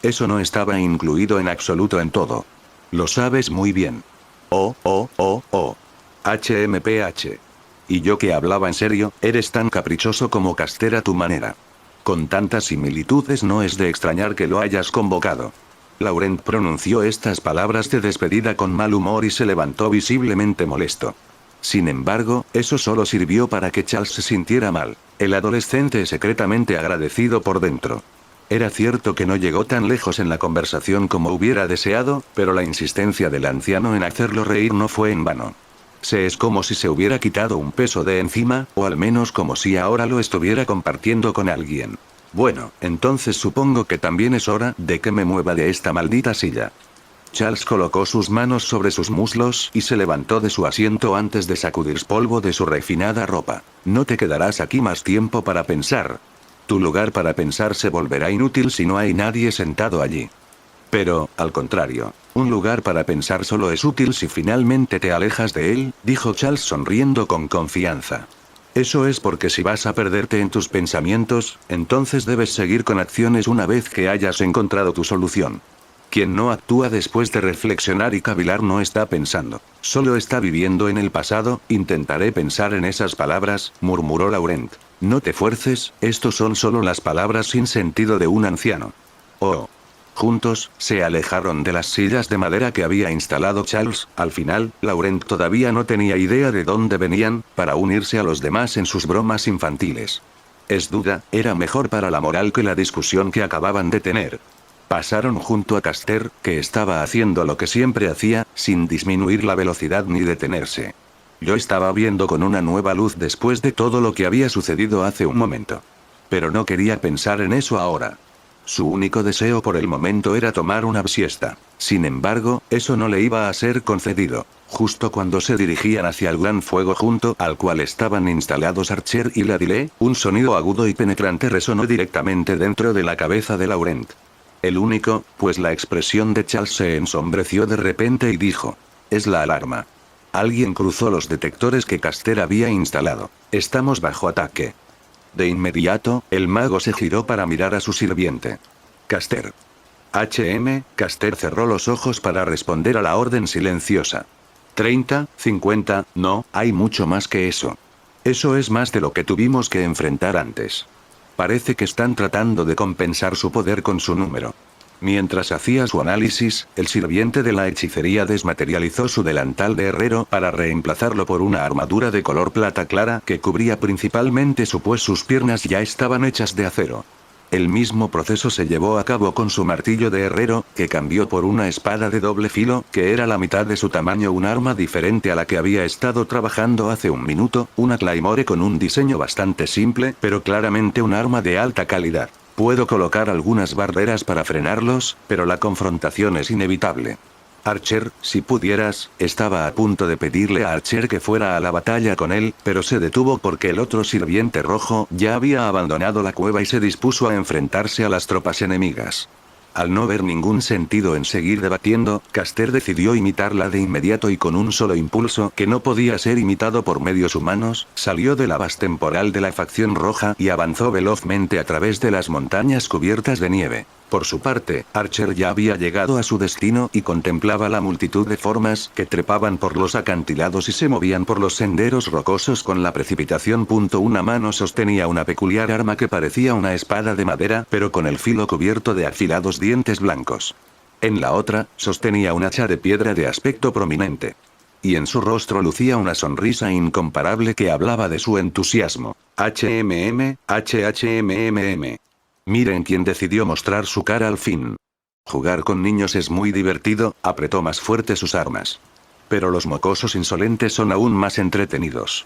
Eso no estaba incluido en absoluto en todo. Lo sabes muy bien. HMPH. Y yo que hablaba en serio, eres tan caprichoso como Caster a tu manera. Con tantas similitudes no es de extrañar que lo hayas convocado. Laurent pronunció estas palabras de despedida con mal humor y se levantó visiblemente molesto. Sin embargo, eso solo sirvió para que Charles se sintiera mal. El adolescente secretamente agradecido por dentro. Era cierto que no llegó tan lejos en la conversación como hubiera deseado, pero la insistencia del anciano en hacerlo reír no fue en vano. Es como si se hubiera quitado un peso de encima, o al menos como si ahora lo estuviera compartiendo con alguien. Bueno, entonces supongo que también es hora de que me mueva de esta maldita silla. Charles colocó sus manos sobre sus muslos y se levantó de su asiento antes de sacudir polvo de su refinada ropa. No te quedarás aquí más tiempo para pensar. Tu lugar para pensar se volverá inútil si no hay nadie sentado allí. Pero, al contrario, un lugar para pensar solo es útil si finalmente te alejas de él, dijo Charles sonriendo con confianza. Eso es porque si vas a perderte en tus pensamientos, entonces debes seguir con acciones una vez que hayas encontrado tu solución. Quien no actúa después de reflexionar y cavilar no está pensando, solo está viviendo en el pasado. Intentaré pensar en esas palabras, murmuró Laurent. No te fuerces, estos son solo las palabras sin sentido de un anciano. Juntos, se alejaron de las sillas de madera que había instalado Charles. Al final, Laurent todavía no tenía idea de dónde venían, para unirse a los demás en sus bromas infantiles. Es duda, era mejor para la moral que la discusión que acababan de tener. Pasaron junto a Caster, que estaba haciendo lo que siempre hacía, sin disminuir la velocidad ni detenerse. Yo estaba viendo con una nueva luz después de todo lo que había sucedido hace un momento. Pero no quería pensar en eso ahora. Su único deseo por el momento era tomar una siesta. Sin embargo, eso no le iba a ser concedido. Justo cuando se dirigían hacia el gran fuego junto al cual estaban instalados Archer y Ladile, un sonido agudo y penetrante resonó directamente dentro de la cabeza de Laurent. El único, pues la expresión de Charles se ensombreció de repente y dijo: es la alarma. Alguien cruzó los detectores que Caster había instalado. Estamos bajo ataque. De inmediato, el mago se giró para mirar a su sirviente. Caster. Caster cerró los ojos para responder a la orden silenciosa. 30, 50, no, hay mucho más que eso. Eso es más de lo que tuvimos que enfrentar antes. Parece que están tratando de compensar su poder con su número. Mientras hacía su análisis, el sirviente de la hechicería desmaterializó su delantal de herrero para reemplazarlo por una armadura de color plata clara que cubría principalmente pues sus piernas ya estaban hechas de acero. El mismo proceso se llevó a cabo con su martillo de herrero, que cambió por una espada de doble filo, que era la mitad de su tamaño, un arma diferente a la que había estado trabajando hace un minuto, una Claymore con un diseño bastante simple, pero claramente un arma de alta calidad. Puedo colocar algunas barreras para frenarlos, pero la confrontación es inevitable. Archer, si pudieras, estaba a punto de pedirle a Archer que fuera a la batalla con él, pero se detuvo porque el otro sirviente rojo ya había abandonado la cueva y se dispuso a enfrentarse a las tropas enemigas. Al no ver ningún sentido en seguir debatiendo, Caster decidió imitarla de inmediato y con un solo impulso que no podía ser imitado por medios humanos, salió de la base temporal de la facción roja y avanzó velozmente a través de las montañas cubiertas de nieve. Por su parte, Archer ya había llegado a su destino y contemplaba la multitud de formas que trepaban por los acantilados y se movían por los senderos rocosos con la precipitación. Una mano sostenía una peculiar arma que parecía una espada de madera, pero con el filo cubierto de afilados dientes blancos. En la otra, sostenía un hacha de piedra de aspecto prominente. Y en su rostro lucía una sonrisa incomparable que hablaba de su entusiasmo. HMM. Miren quién decidió mostrar su cara al fin. Jugar con niños es muy divertido, apretó más fuerte sus armas. Pero los mocosos insolentes son aún más entretenidos.